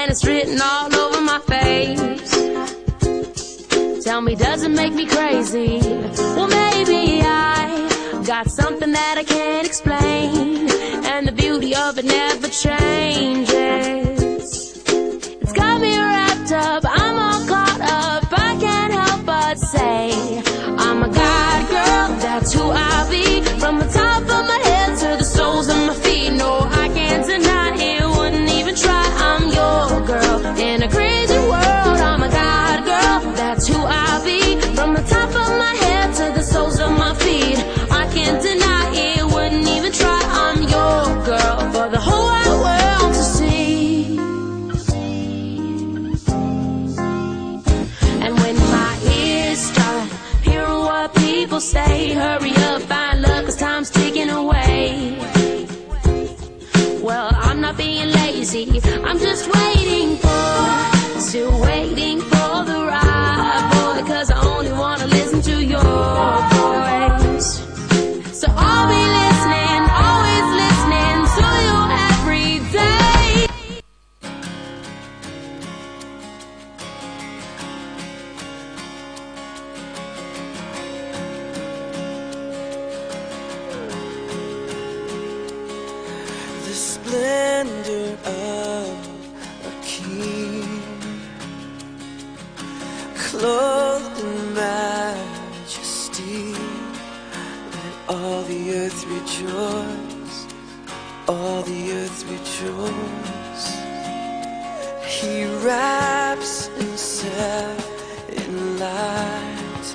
and it's written all over my face. Tell me, does it make me crazy? Well, maybe I got something that I can't explain, and the beauty of it never changes. It's got me wrapped up, I'm all caught up, I can't help but say I'm a God girl, that's who I be. From the top of my head to the soles of my feet, no, I can't deny it, wouldn't even try. I'm your girl in a crazy world. I'm a God girl, that's who I be. From the top of my head to the soles of my feet, I can't deny it, wouldn't even try. I'm your girl for the whole wide world to see. And when my ears start hearing what people say, hurry up, find love, 'cause time's ticking away. Well, I'm not being lazy, I'm just waiting for, still waiting for the right boy, 'cause I only wanna listen to your voice. So I'll be listening, always listening to you every day. The splendor of a king, clothed in majesty, let all the earth rejoice, all the earth rejoice. He wraps himself in light,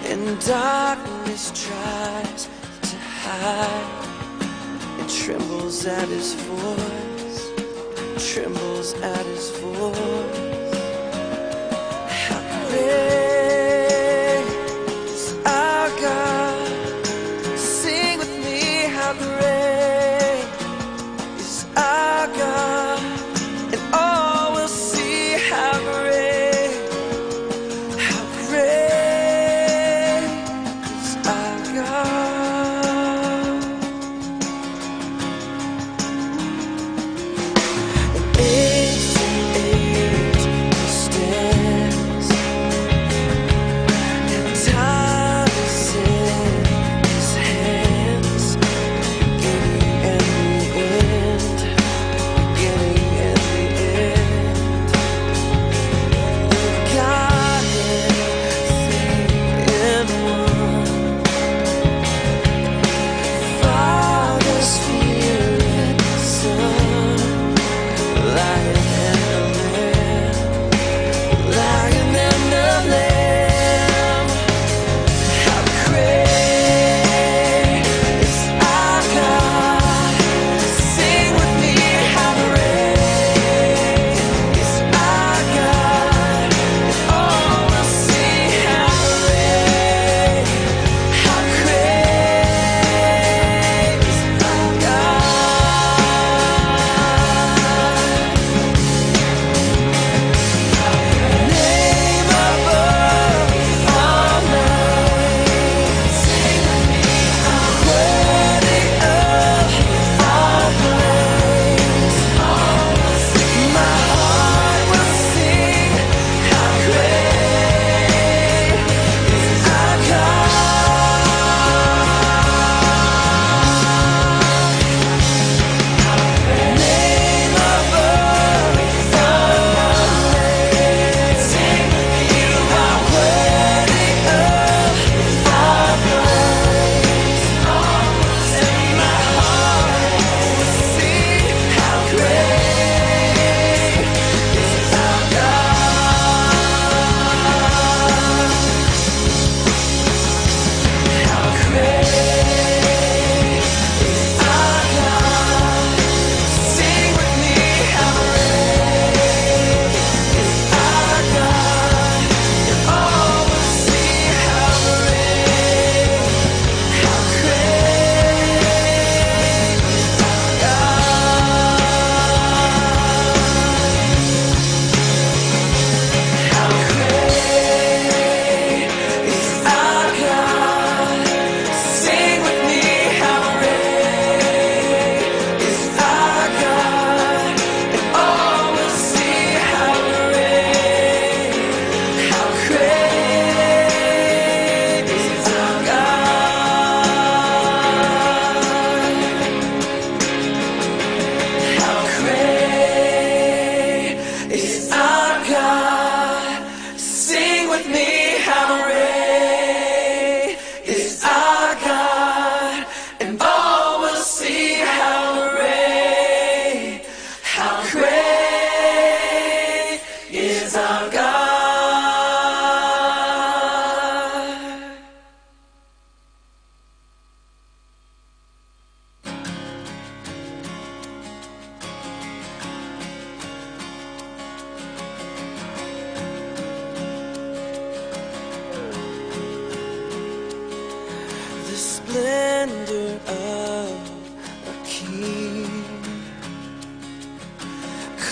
and darkness tries to hide. It trembles at his voice, trembles at his voice. How great is our God? Sing with me, how great is our God, and all will see how great is our God. And age to age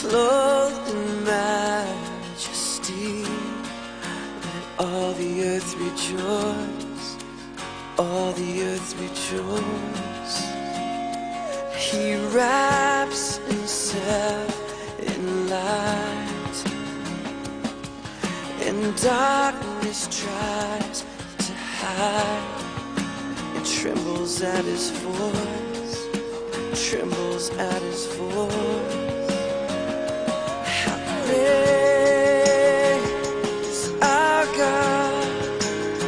clothed in majesty. Let all the earth rejoice, all the earth rejoice. He wraps himself in light, and darkness tries to hide. It trembles at his voice, trembles at his voice. How great is our God?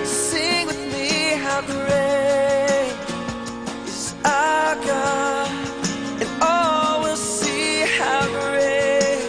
Sing with me, how great is our God, and all will see how great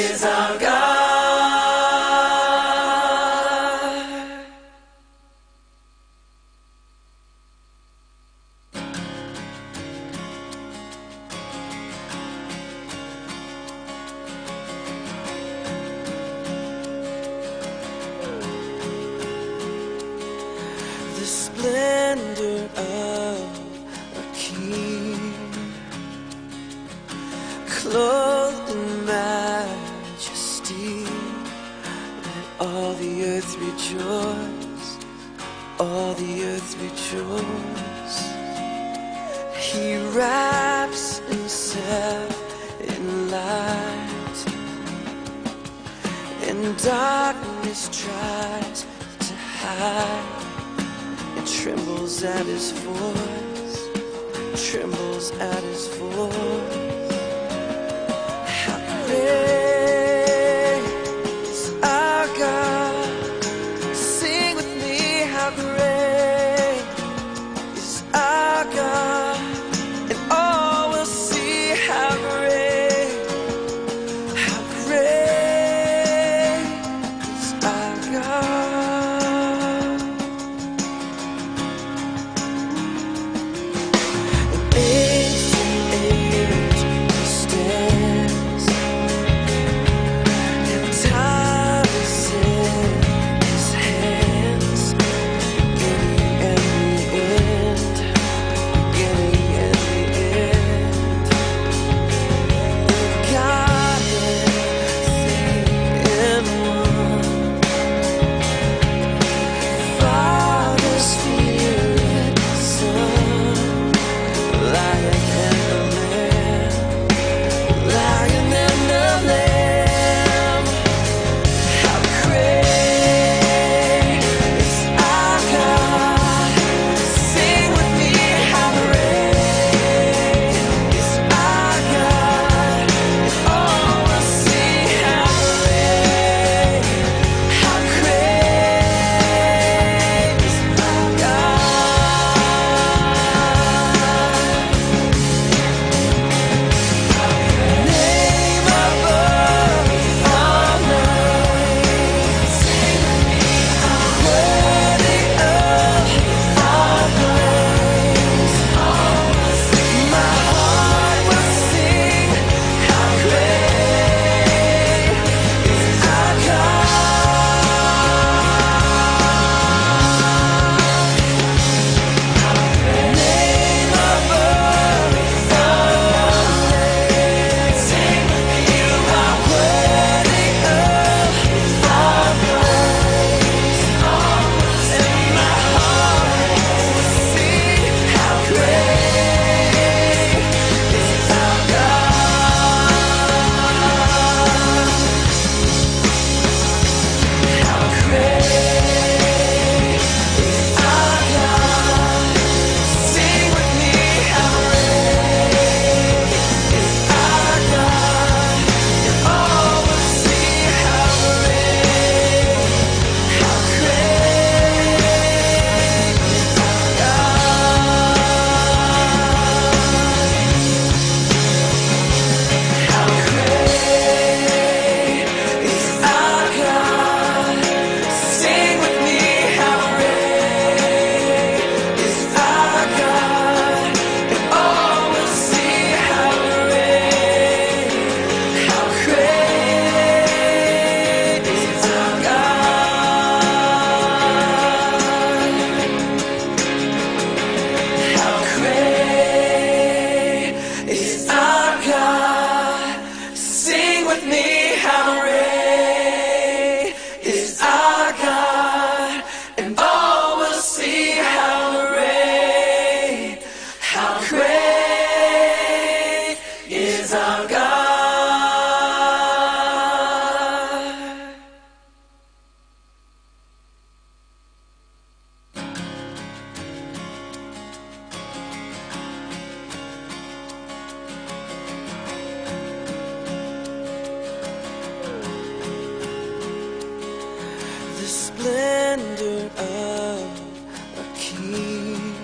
is our God. splendor of a king, clothed in majesty. Let all the earth rejoice, all the earth rejoice. He wraps himself in light, and darkness tries to hide. It trembles at his voice, trembles at his voice. How great splendor of a king,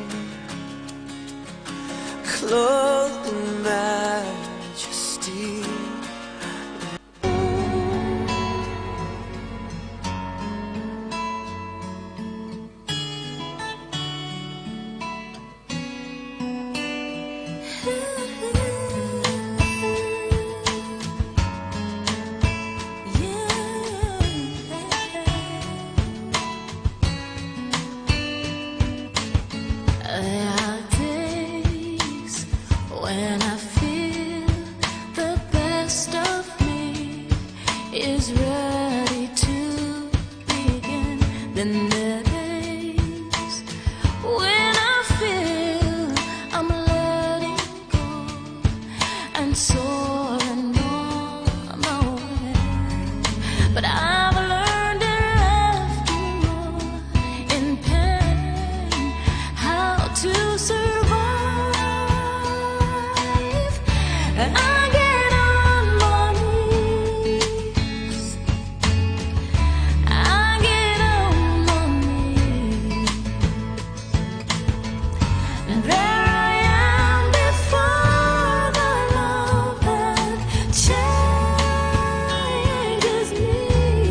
clothed in majesty. There are days when I feel the best of me is ready to begin. Then there are days when I feel I'm letting go and soaring on my way. But I've learned in laughter in pain how to survive. And I get on my knees. I get on my knees. And there I am before the love that changes me.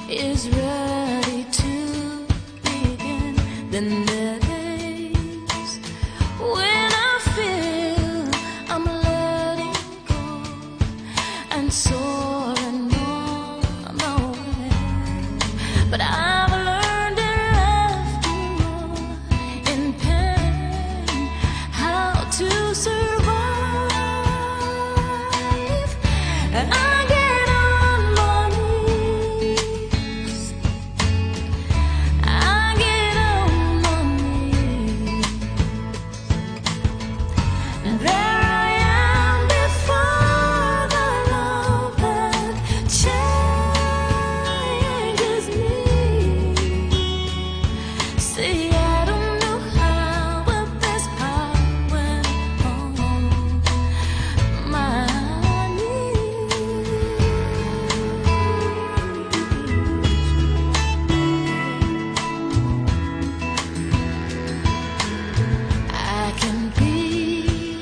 is ready to begin. Then there are days when I feel I'm letting go and soaring on my way. But I've learned in life in pain how to survive. And I get on my knees. I get on my knees. And there I am before the love that changes me. See, I don't know how, but this power on my I can be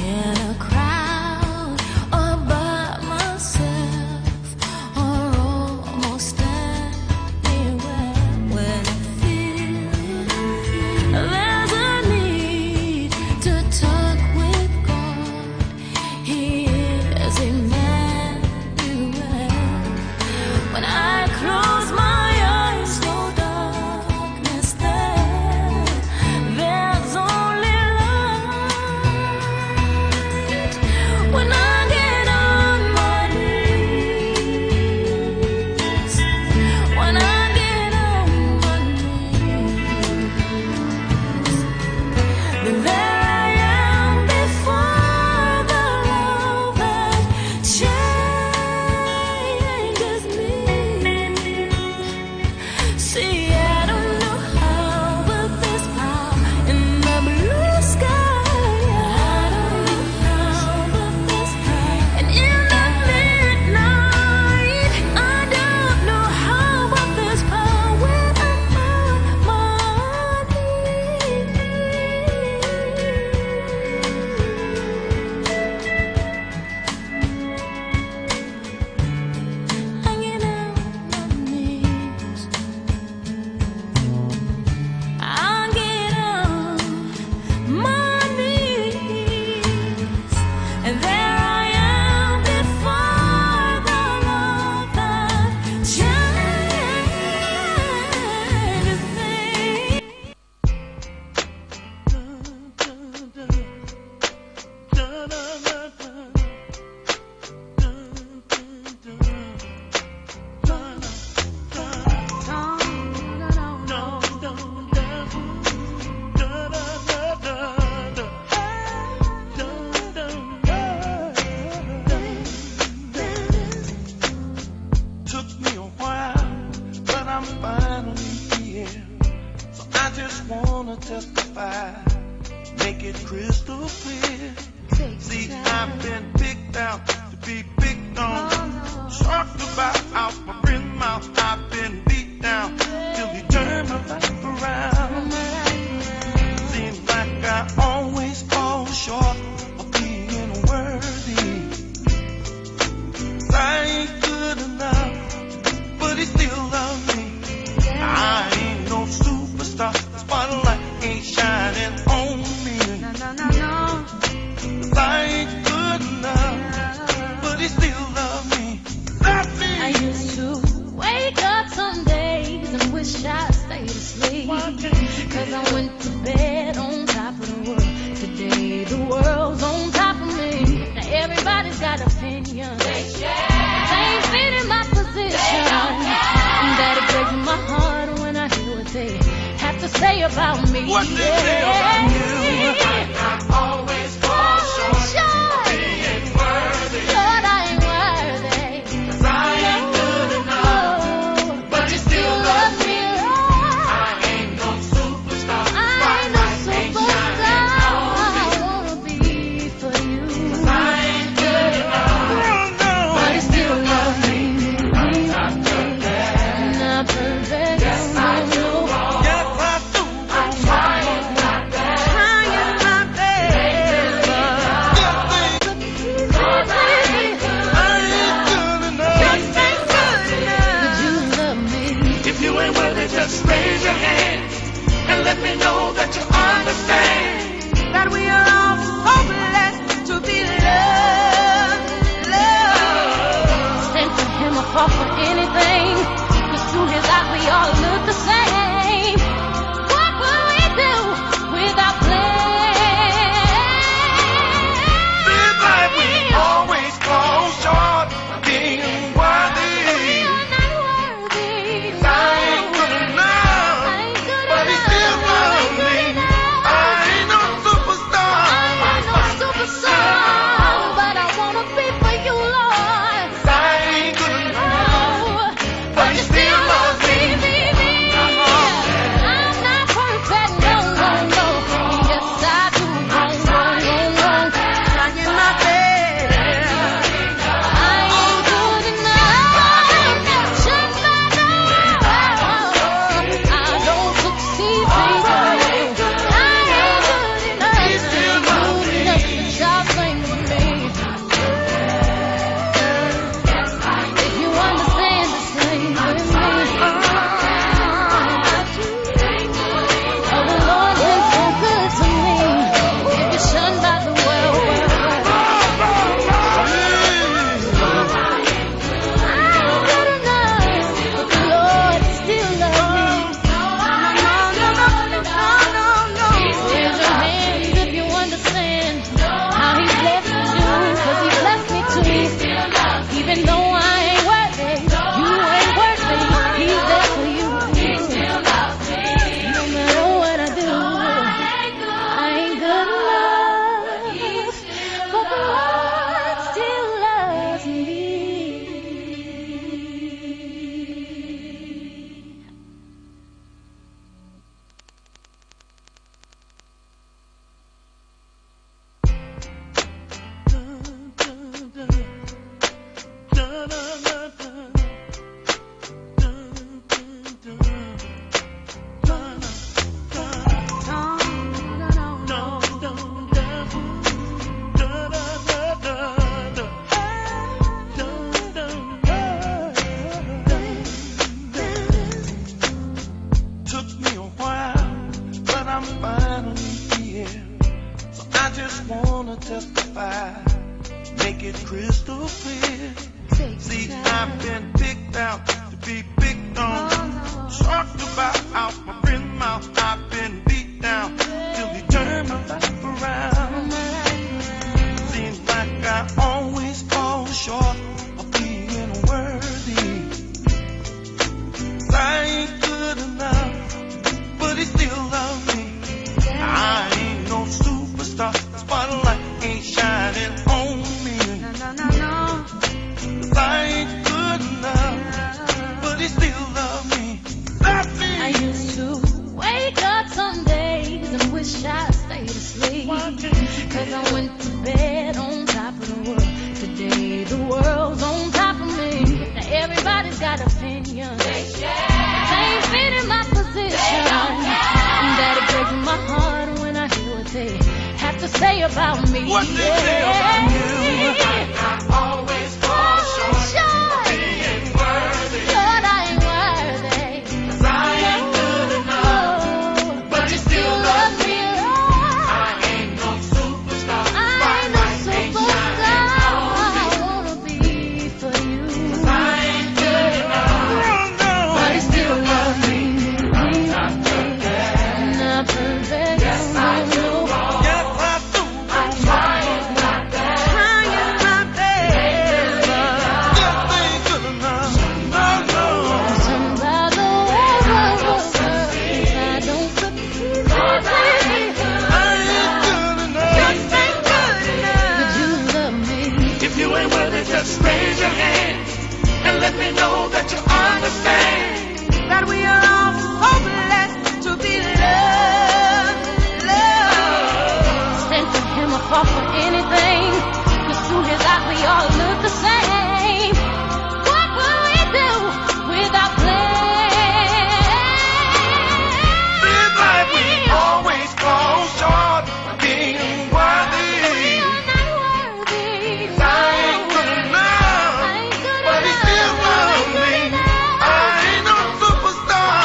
in a crowd or by myself or almost anywhere. When I feel there's a need to talk with God, He is Emmanuel. When I close my eyes, no darkness there. There's only light. When I get on my knees, when I get on my knees, then there I am before the love that changes me. See, I don't know how, but there's power in the blue sky. I don't know how, but there's power. And in the midnight, I don't know how, but there's power when I'm on my knees. Hanging out my knees. I get on my knees, and there I am before the love that changes me. Took me a while, but I'm finally here. So I just wanna testify, make it crystal clear. See, I've been picked out to be picked on, talked about out my friend's mouth. I've been beat down till he turned my life around. Seems like I always fall short of being worthy. I ain't good enough, but he still loves me. I ain't no superstar, the spotlight ain't shining on me. I ain't good enough, but he still loves me. Love me. I used to wake up some days and wish I stayed asleep, 'cause I went to bed on top of the world. Today the world's on top of me. Now everybody's got opinions. They ain't fitting my position. That it breaks my heart when I hear what they have to say about me. What they say about you. I always fall short of being worthy. Lord, I ain't worthy. 'Cause I ain't good enough, but he still loves me. I ain't no superstar, the spotlight ain't shining on me. I wanna be for you. 'Cause I ain't good enough, but he still loves me. I'm not perfect. Not perfect. Yes, I do. Yes, I do. I'm trying my best. testify, make it crystal clear. See, I've been picked out to be picked on, talked about out my friend's mouth. I've been beat down till he turned my life around. Seems like I always fall short of being worthy. I ain't good enough, but he still loves me. I ain't no superstar, spotlight ain't shining on me. I ain't good enough, but he still loves me. I used to wake up some days and wish I stayed asleep, 'cause I went to bed on top of the world. Today the world's on top of me. Now everybody's got opinions, they ain't fit in my position. That it breaks my heart when I hear what they have to say about me. What they say about you. I always fall short of being worthy. Lord, I ain't worthy. 'Cause I ain't good enough, but he still loves me. I ain't no superstar, spotlight ain't shining on me. I wanna be for you. 'Cause I ain't good enough, but he still loves me. I'm not perfect. Not perfect. Yes, I do wrong. Yes, I do. I'm trying my best. Trying my best. Just ain't good enough. No, no. Somebody I don't succeed. I ain't good enough. Just ain't good enough. But you love me. If you ain't worthy, just raise your hand and let me know that you understand. That we are all so blessed to be loved, loved. Stand for him or fall for anything. 'Cause through his eyes we all look the same. What will we do without plan? Seems like we always fall short of being worthy. We are not worthy. I ain't good enough, but he still loves me. I ain't no superstar.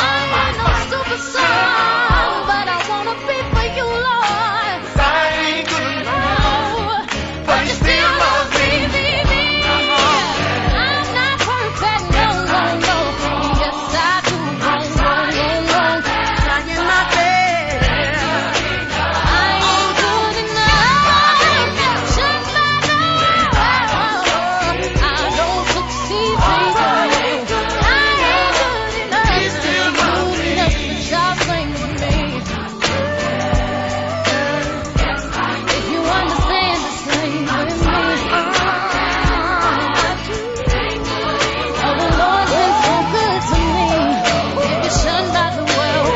I'm no superstar, but I wanna be for you, Lord. I ain't good enough, but he still loves me. I'm not perfect, no, no, no. Yes, I do wrong, wrong, wrong, wrong. Trying my best. I ain't good enough. Just by the I don't succeed, please. I ain't good enough. He still loves me. Good enough to job thing with me. If you understand the same with me. Oh, the Lord's been so good to me. If you're shunned by the world, I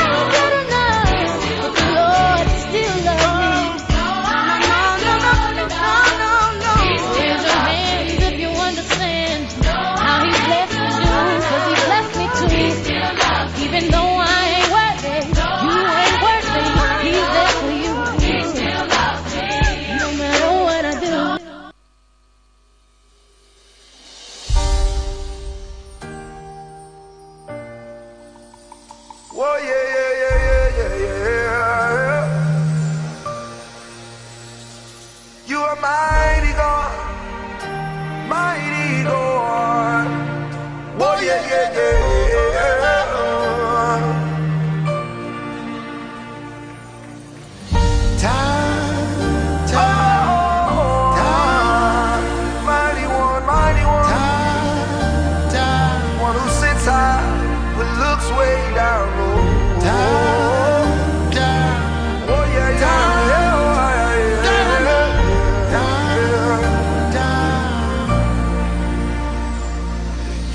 ain't good enough, but the Lord still loves me. Raise your hands if you understand how He blessed you, 'cause He blessed me too. Even though I ain't worthy, you ain't worthy. He's there for you. No matter what I do. Whoa, yeah, yeah, yeah, yeah, yeah, yeah. You are mighty God, mighty God. Whoa, yeah, yeah, yeah, yeah. Time, mighty one, one who sits high but looks way down low. Oh yeah, yeah, yeah.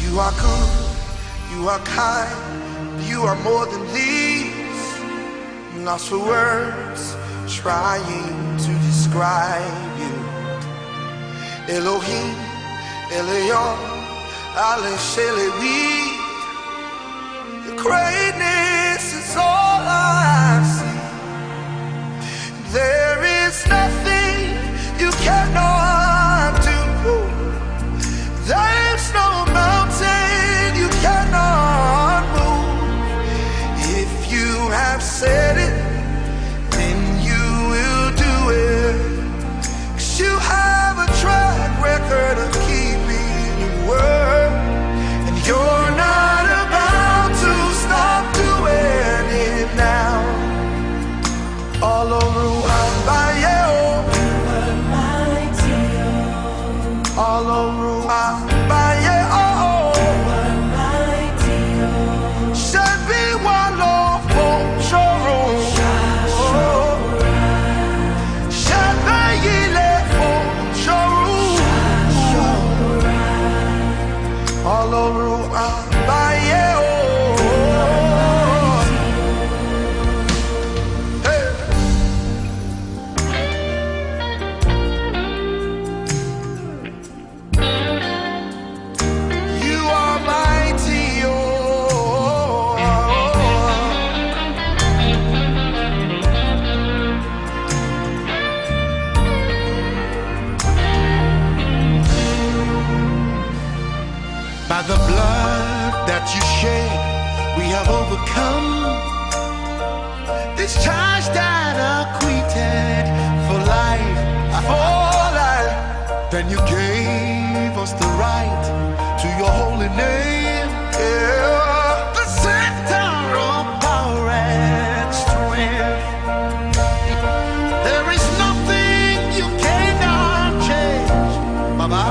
You are good, you are kind, you are more than these. I'm lost for words, trying to describe you. Elohim, Elion, Ale Shelewi. Your greatness is all I see. There is nothing you cannot do. There's no mountain you cannot move. If you have Ọlọ́run àgbáyé oh. Ṣé bí wọ́n lọ fún ṣòro? Ṣé bẹ́yìí lè fún ṣòro? Ọlọ́run àgbáyé oh. By the blood that you shed, we have overcome. This charge that acquitted for life, for life. Then you gave us the right to your holy name. Yeah. The center of power and strength. There is nothing you cannot change, Baba.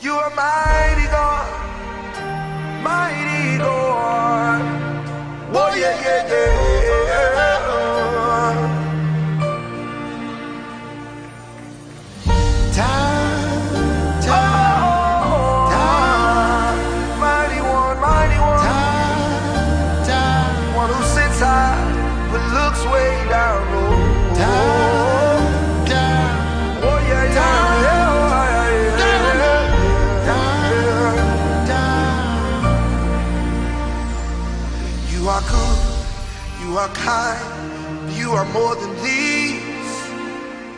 You are mighty God, mighty God. Oh yeah, yeah, yeah. Mighty one, one who sits high but looks way down low. Oh yeah, yeah, yeah. You are good, you are kind, you are more than these.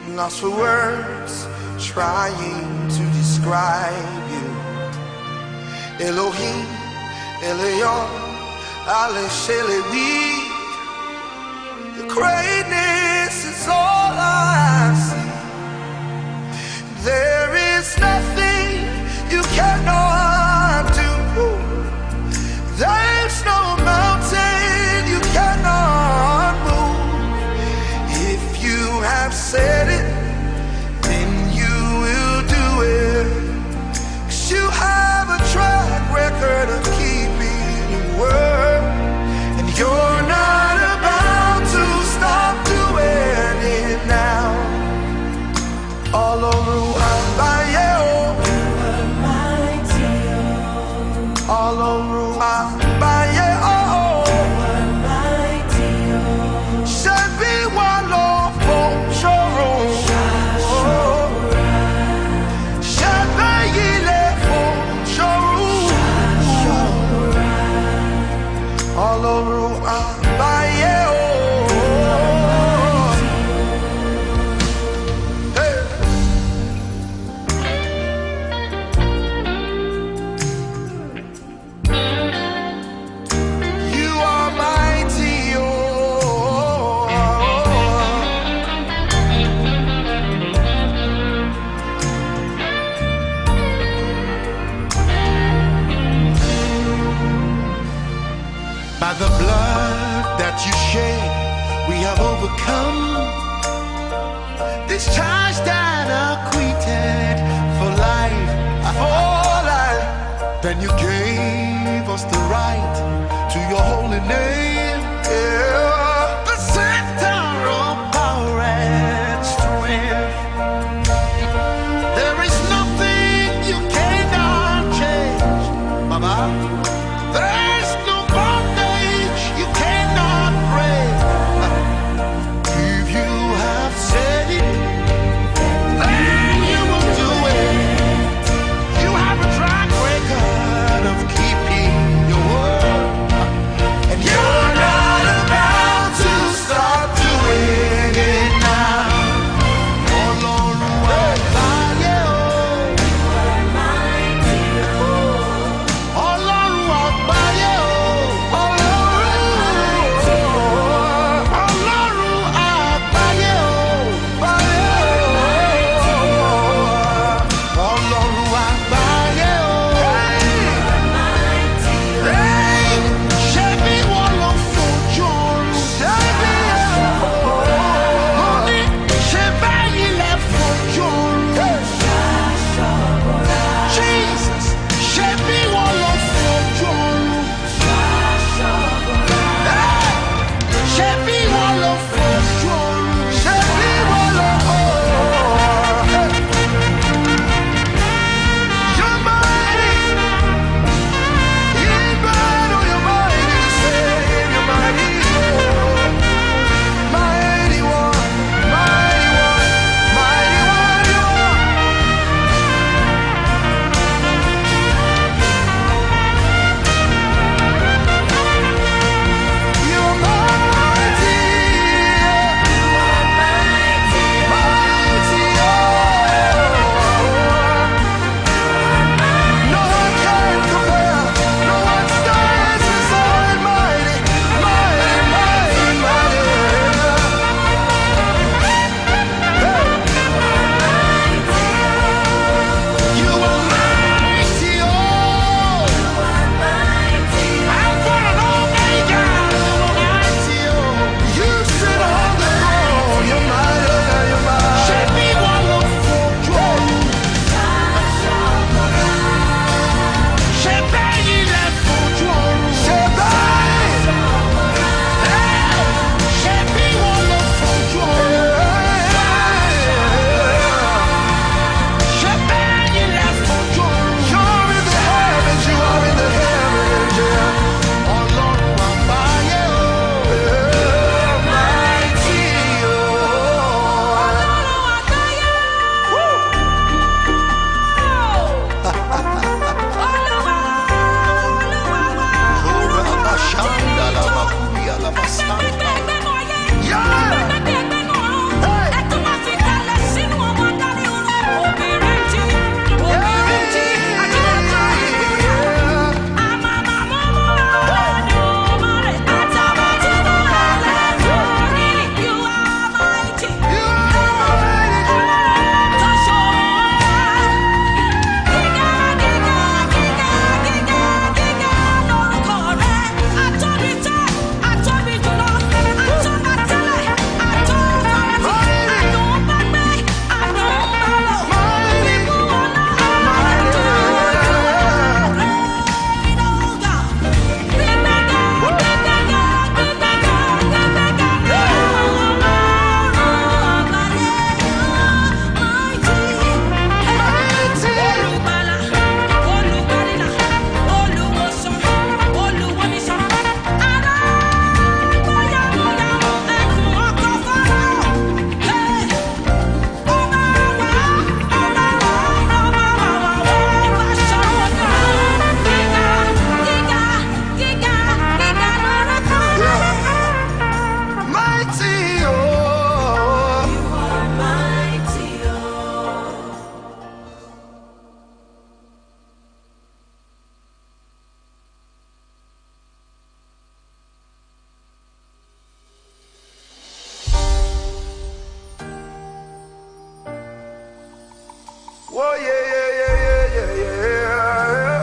Lost for words, trying to describe you. Elohim, Elion, Ale Shelewi. Your greatness is all I see. There is nothing you cannot do. There's no mountain you cannot move. If you have said it, then you will do it. 'Cause you have a track record of keeping your word, and you're not about to stop doing it now. All over Wambaye, all over Wambaye, Shebi Walo Fonchoro, Shebi Yile Fonchoro, all over Wambaye. By the blood that you shed, we have overcome. Discharged and acquitted for life, for life. Then you gave us the right to your holy name. Yeah. The center of power and strength. There is nothing you cannot change, Baba. There's no bondage you cannot break. If you have said it, then you will do it. You have a track record of keeping your word, and you're Oh yeah, yeah, yeah, yeah, yeah, yeah.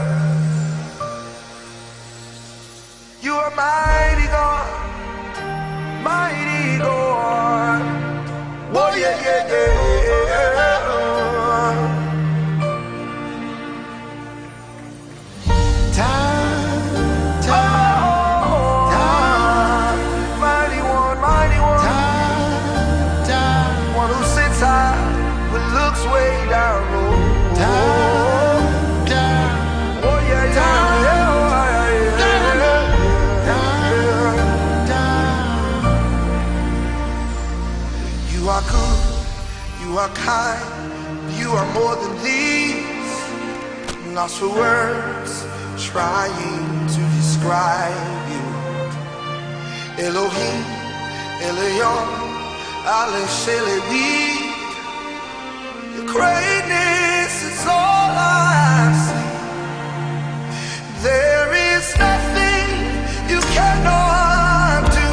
You are mighty God, mighty God. Oh yeah, yeah, yeah, yeah. Time, mighty one, one who sits high but looks way down low. Oh yeah, yeah, yeah. You are good, you are kind, you are more than these. Lost for words, trying to describe you. Elohim, Elion, Ale Shelewi. Your greatness is all I see. There is nothing you cannot do.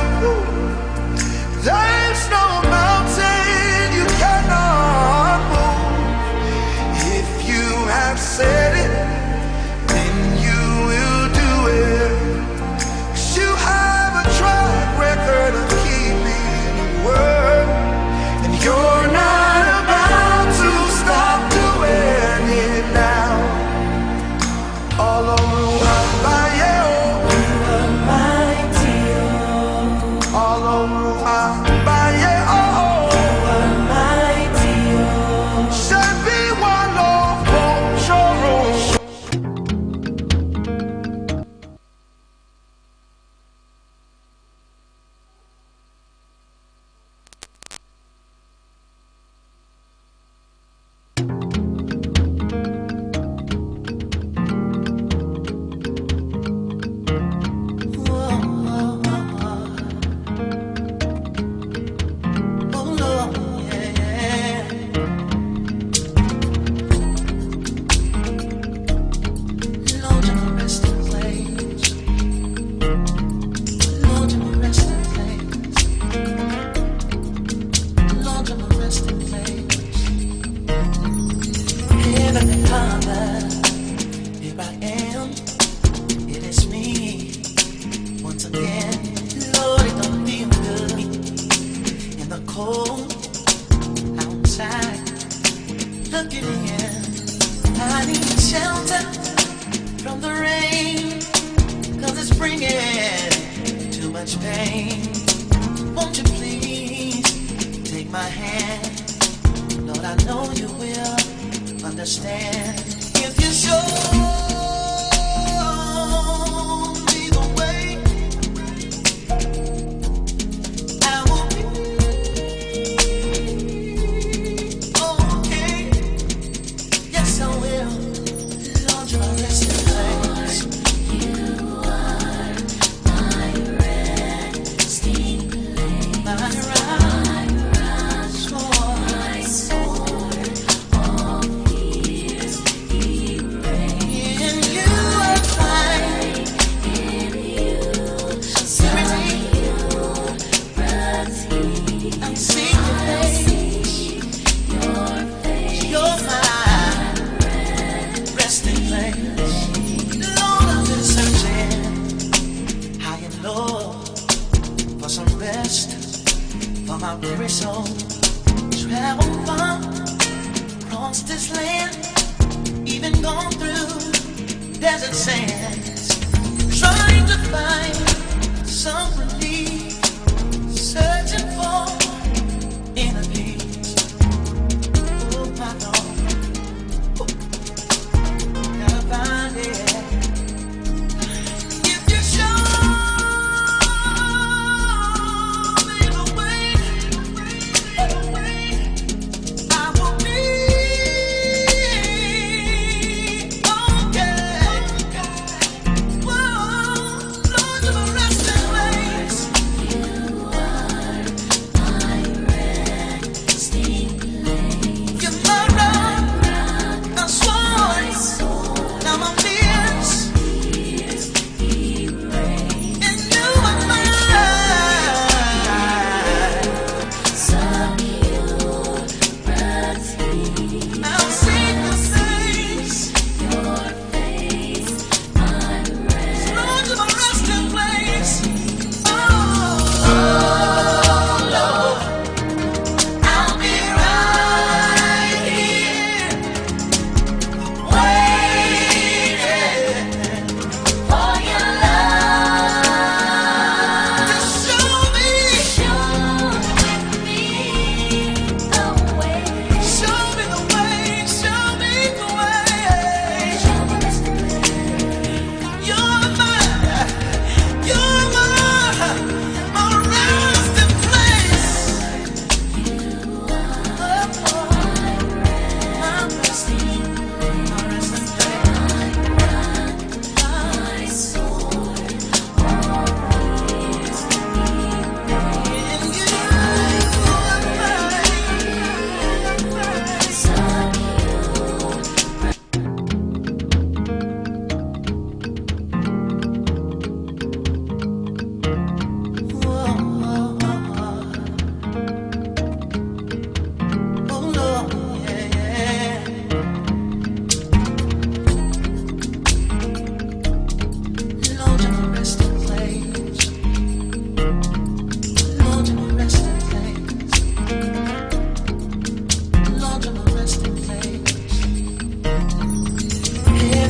There's no mountain you cannot move. If you have said it, then you will do it. 'Cause you have a track record of keeping your word, and you're not about to stop doing it now. All over Wambaye, all over Wambaye, Shebi Walo Choro.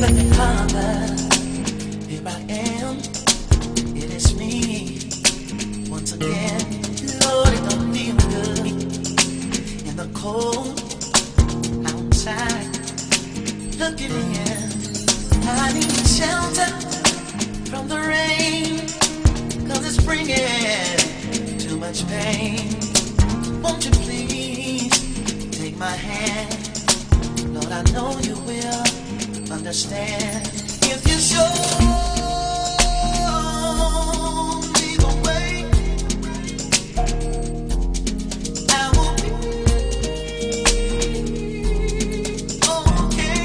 Heavenly Father, here I am, it is me, once again. Lord, it don't feel good in the cold outside, looking in. I need shelter from the rain, 'cause it's bringing too much pain. Won't you please take my hand? Lord, I know you will understand if you show me the way. I will be okay.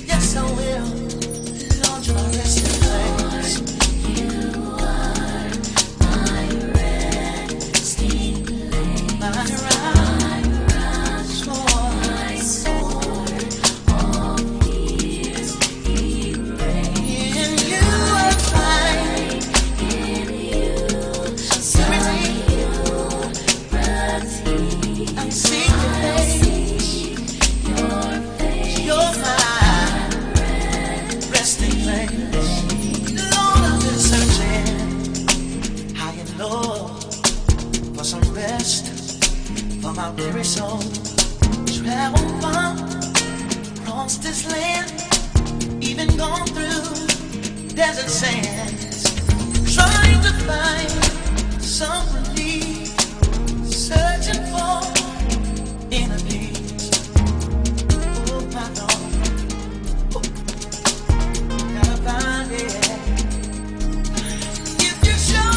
Yes, I will. Lord, you're my resting place. You are my resting place. My my weary soul, travel far across this land, even gone through desert sands, trying to find some relief, searching for inner peace. Oh my Lord, gotta find it. If you show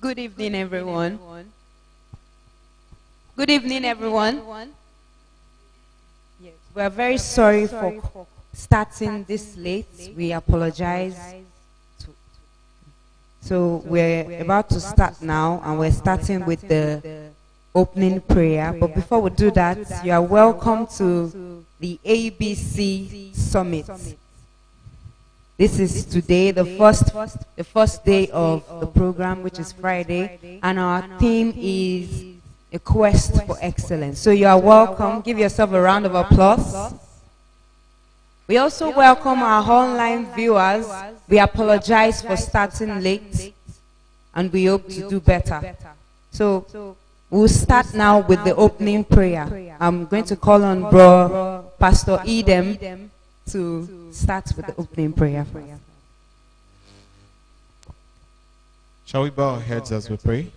Good evening, everyone. Good evening, everyone. Yes, we are very sorry for starting this late. We apologize. So we're about to start now, and we're starting with the opening prayer. But before we do that, you are welcome to the ABC Summit. This is today, the first day of the program, which is Friday, and our theme is a quest for excellence. So you are welcome. Give yourself a round of applause. We also welcome our online viewers. We apologize for starting late, and we hope to do better. So we'll start now with the opening prayer. I'm going to call on Pastor Edem to start with the opening prayer for us. Shall we bow our heads as we pray?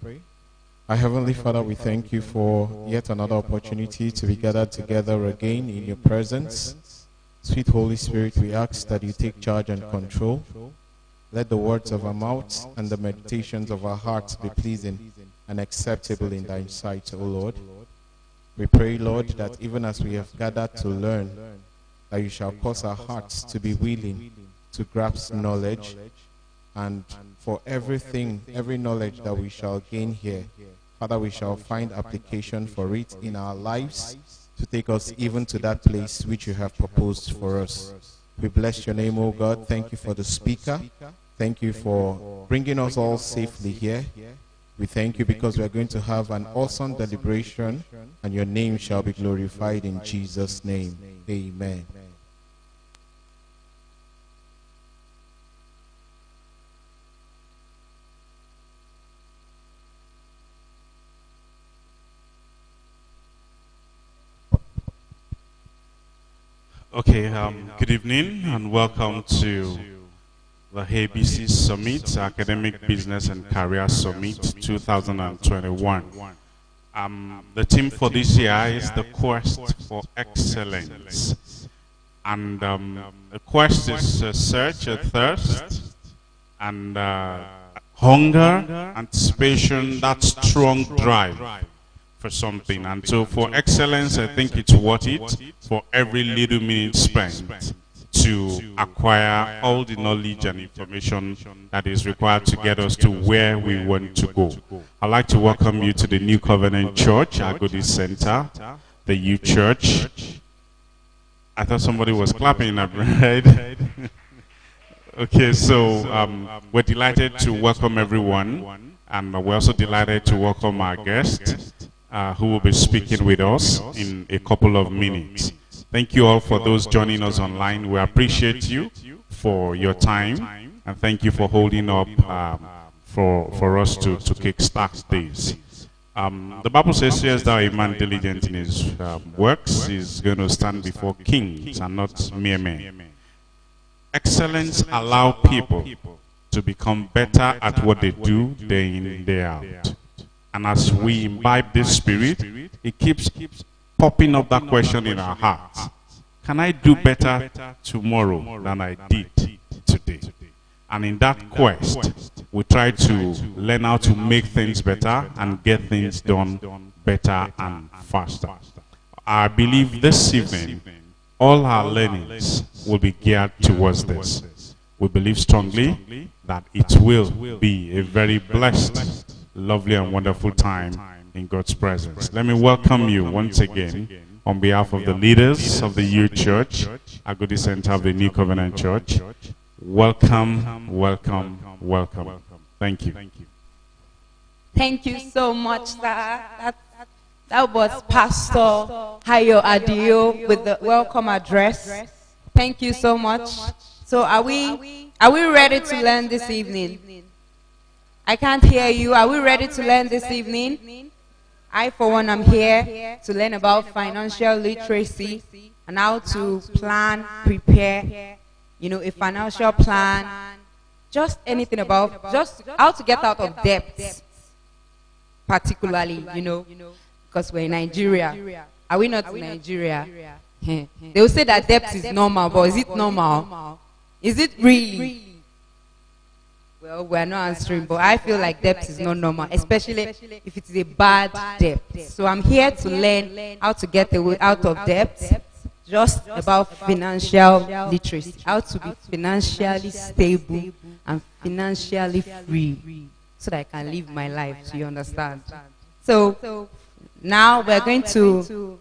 Our Heavenly Father, we thank you for yet another opportunity to be gathered together again in your presence. Sweet Holy Spirit, we ask that you take charge and control. Let the words of our mouths and the meditations of our hearts be pleasing and acceptable in thy sight, O Lord. We pray, Lord, that even as we have gathered to learn, that you shall cause our hearts to be willing to grasp knowledge, and for everything, every knowledge that we shall gain here, Father, we shall find application for it in our lives to take us even to that place which you have proposed for us. We bless your name, O God. Thank you for the speaker. Thank you for bringing us all safely here. We thank you because we are going to have an awesome deliberation, and your name shall be glorified in Jesus' name. Amen. Okay, good evening and welcome to the ABC Summit, Academic Business and Career Summit 2021. The theme for this year is the quest for excellence. And the quest is a search, a thirst, and hunger, anticipation, that strong drive for something. And so for excellence, I think it's worth it for every little minute spent to acquire all the knowledge and information that is required to get us to where we want to go. I'd like to welcome you to the New Covenant Church, Agodi Center, the U Church. I thought somebody was clapping up, right? Okay, so we're delighted to welcome everyone, and we're also delighted to welcome our guest, who will be speaking with us in a couple of minutes. Thank you all for those joining us online. We appreciate you for your time, and thank you for holding up for us to kickstart this. The Bible says, "Yes, thou a man diligent in his works is going to stand before kings and not mere men." Excellence allows people to become better at what they do day in, day out. And as we imbibe this spirit, it keeps popping up that question in our hearts. Can I do better tomorrow than I did today? And in that quest, we try to learn how to make things better and get things done better and faster. I believe this evening, all our learnings will be geared towards this. We believe strongly that it will be a very blessed, lovely and wonderful time in God's presence. Let me welcome you once again on behalf of the leaders of the U Church, Agodi Center of the New Covenant Church. Welcome, welcome, welcome. Thank you. Thank you so much, sir. That was Pastor Hayo Adio with the welcome address. Thank you so much. So are we ready to learn this evening? I can't hear you. Are we ready to learn this evening? I, for one, am here to learn about financial literacy and how to plan, prepare, a financial plan, just anything about, just how to get out of debt, particularly, because we're in Nigeria. Are we not in Nigeria? They will say that debt is normal, but is it normal? Is it really? Well, we're not answering, but I feel like debt is not normal, especially if it is a bad debt. So I'm here to learn how to get out of debt, just about financial literacy, how to be financially stable and financially free, so that I can live my life, so you understand. So now we're going to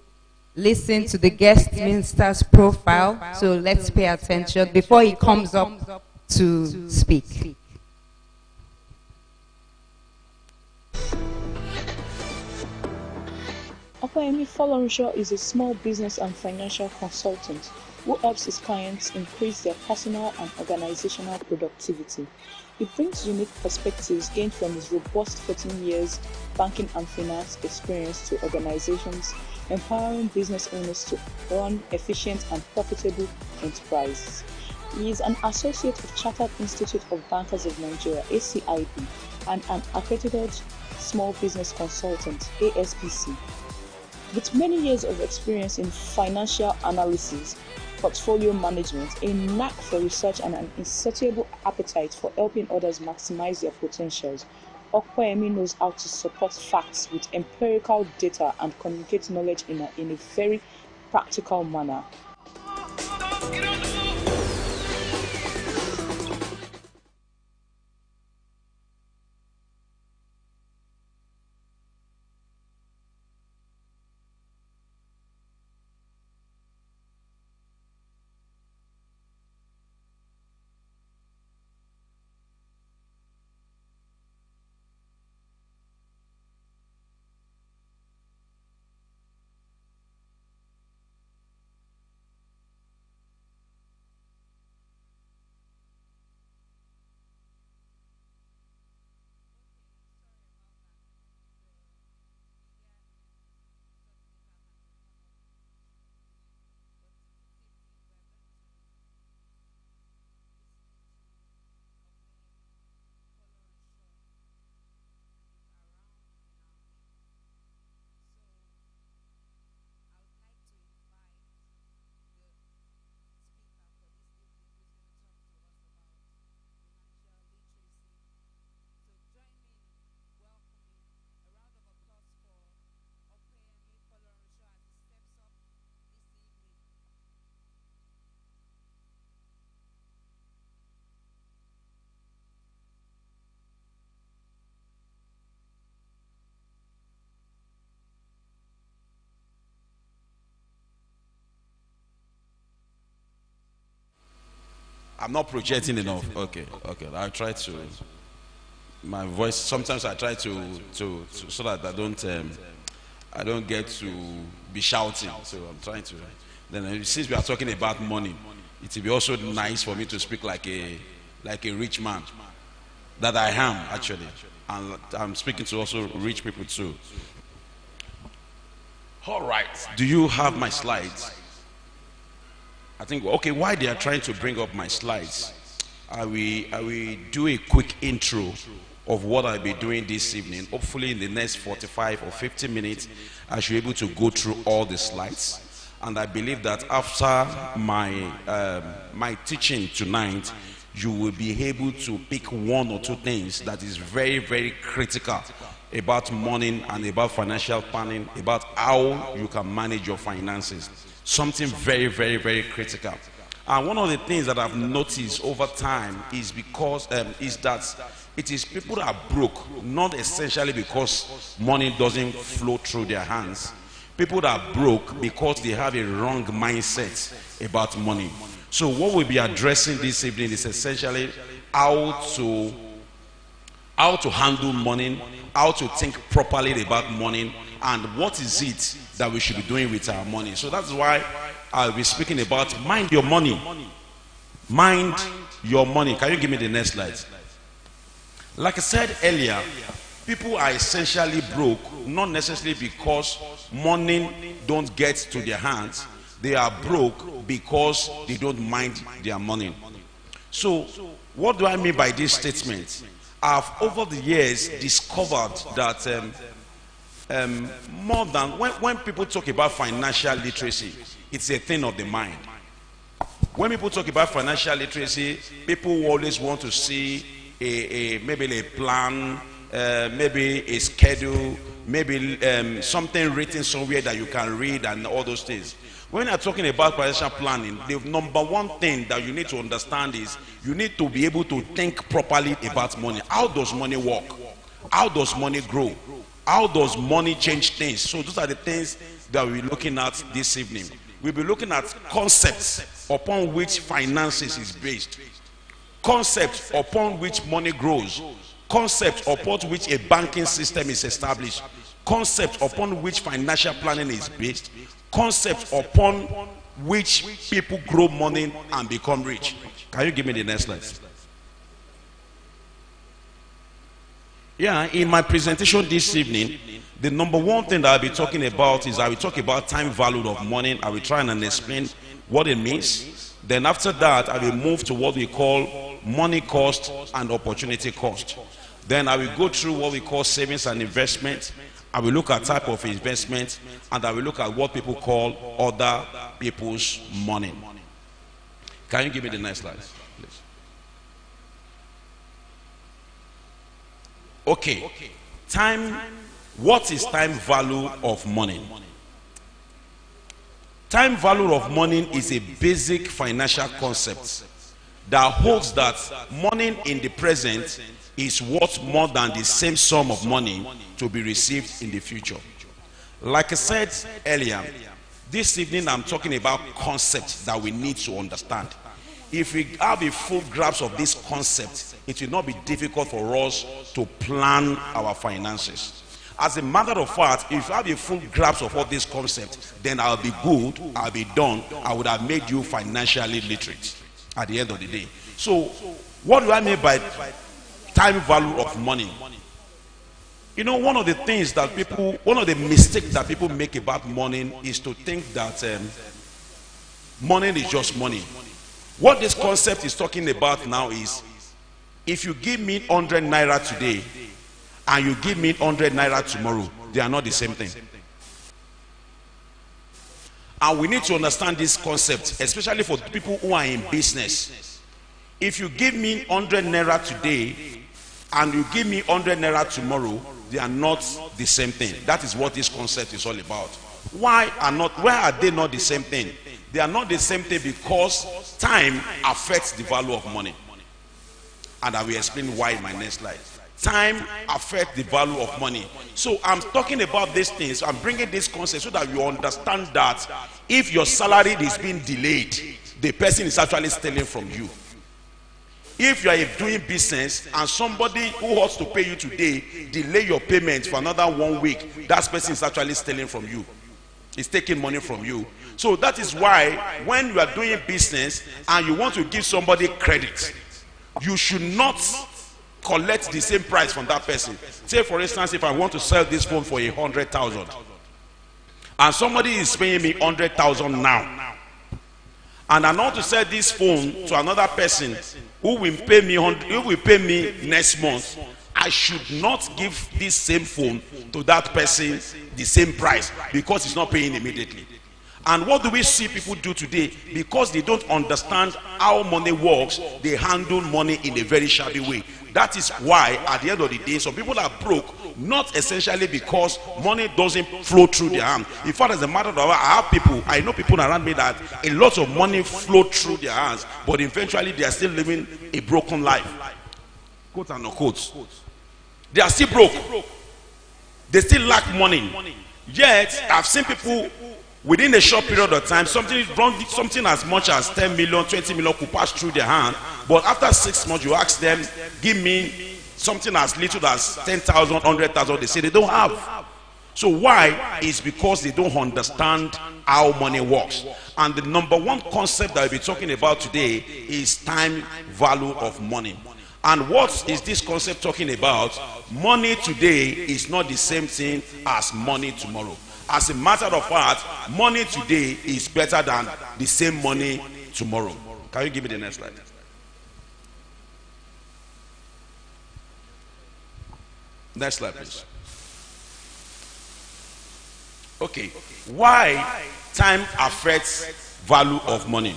listen to the guest minister's profile, so let's pay attention before he comes up to speak. Opeyemi Folorunsho is a small business and financial consultant who helps his clients increase their personal and organizational productivity. He brings unique perspectives gained from his robust 14 years banking and finance experience to organizations, empowering business owners to run efficient and profitable enterprises. He is an associate of Chartered Institute of Bankers of Nigeria, ACIB, and an accredited small business consultant, ASBC. With many years of experience in financial analysis, portfolio management, a knack for research, and an insatiable appetite for helping others maximize their potentials, Okwemi knows how to support facts with empirical data and communicate knowledge in a very practical manner. I'm not projecting enough. Okay. I'll try to. My voice. Sometimes I try to so that I don't get to be shouting. So I'm trying to. Then since we are talking about money, it will be also nice for me to speak like a rich man. That I am actually, and I'm speaking to also rich people too. All right. Do you have my slides? I think, okay, while they are trying to bring up my slides, I will do a quick intro of what I'll be doing this evening. Hopefully in the next 45 or 50 minutes, I should be able to go through all the slides. And I believe that after my teaching tonight, you will be able to pick one or two things that is very, very critical about money and about financial planning, about how you can manage your finances. Something very, very, very critical. And one of the things that I've noticed over time is because is that it is people that are broke, not essentially because money doesn't flow through their hands. People that are broke because they have a wrong mindset about money. So what we'll be addressing this evening is essentially how to handle money, how to think properly about money, and what is it that we should be doing with our money. So that's why I'll be speaking about mind your money. Mind your money. Can you give me the next slide? Like I said earlier, people are essentially broke, not necessarily because money don't get to their hands. They are broke because they don't mind their money. So what do I mean by this statement? I've over the years discovered that more than when people talk about financial literacy, it's a thing of the mind. When people talk about financial literacy, people always want to see maybe a plan, maybe a schedule, maybe something written somewhere that you can read and all those things. When you're talking about financial planning, the number one thing that you need to understand is you need to be able to think properly about money. How does money work? How does money grow? How does money change things? So those are the things that we're looking at this evening. We'll be looking at concepts upon which finances is based, concepts upon which money grows, concepts upon which a banking system is established, concepts upon which financial planning is based, concepts upon which people grow money and become rich. Can you give me the next slide? Yeah, in my presentation this evening, the number one thing that I'll be talking about is I will talk about time value of money. I will try and explain what it means. Then after that, I will move to what we call money cost and opportunity cost. Then I will go through what we call savings and investment. I will look at type of investment, and I will look at what people call other people's money. Can you give me the next slide, please? Okay. Time, what is time value of money? Time value of money is a basic financial concept that holds that money in the present is worth more than the same sum of money to be received in the future. Like I said earlier, this evening I'm talking about concepts that we need to understand. If we have a full grasp of this concept, it will not be difficult for us to plan our finances. As a matter of fact, if you have a full grasp of all these concepts, then I'll be good, I'll be done, I would have made you financially literate at the end of the day. So, what do I mean by time value of money? You know, one of the things that people, one of the mistakes that people make about money is to think that money is just money. What this concept is talking about now is, if you give me 100 naira today and you give me 100 naira tomorrow, they are not the same thing. And we need to understand this concept, especially for people who are in business. If you give me 100 naira today and you give me 100 naira tomorrow, they are not the same thing. That is what this concept is all about. Why are they not the same thing? They are not the same thing because time affects the value of money. And I will explain why in my next slide. Time affects the value of money. So I'm talking about these things. I'm bringing this concept so that you understand that if your salary is being delayed, the person is actually stealing from you. If you are doing business and somebody who wants to pay you today delay your payment for another 1 week, that person is actually stealing from you. It's taking money from you. So that is why when you are doing business and you want to give somebody credit, you should not collect the same price from that person. Say for instance, if I want to sell this phone for 100,000 and somebody is paying me 100,000 now, and I want to sell this phone to another person who will pay me next month, I should not give this same phone to that person the same price because he's not paying immediately. And what do we see people do today? Because they don't understand how money works, they handle money in a very shabby way. That is why at the end of the day, some people are broke, not essentially because money doesn't flow through their hand. In fact, as a matter of fact, I know people around me that a lot of money flow through their hands, but eventually they are still living a broken life. Quote and unquote. They are still broke. They still lack money. Yet, I've seen people within a short period of time, something as much as 10 million, 20 million could pass through their hand. But after 6 months, you ask them, give me something as little as 10,000, 100,000. They say they don't have. So why? It's because they don't understand how money works. And the number one concept that we'll be talking about today is time value of money. And what is this concept talking about? Money today is not the same thing as money tomorrow. As a matter of fact, money today is better than the same money tomorrow. Can you give me the next slide? Next slide, please. Okay. Why time affects value of money?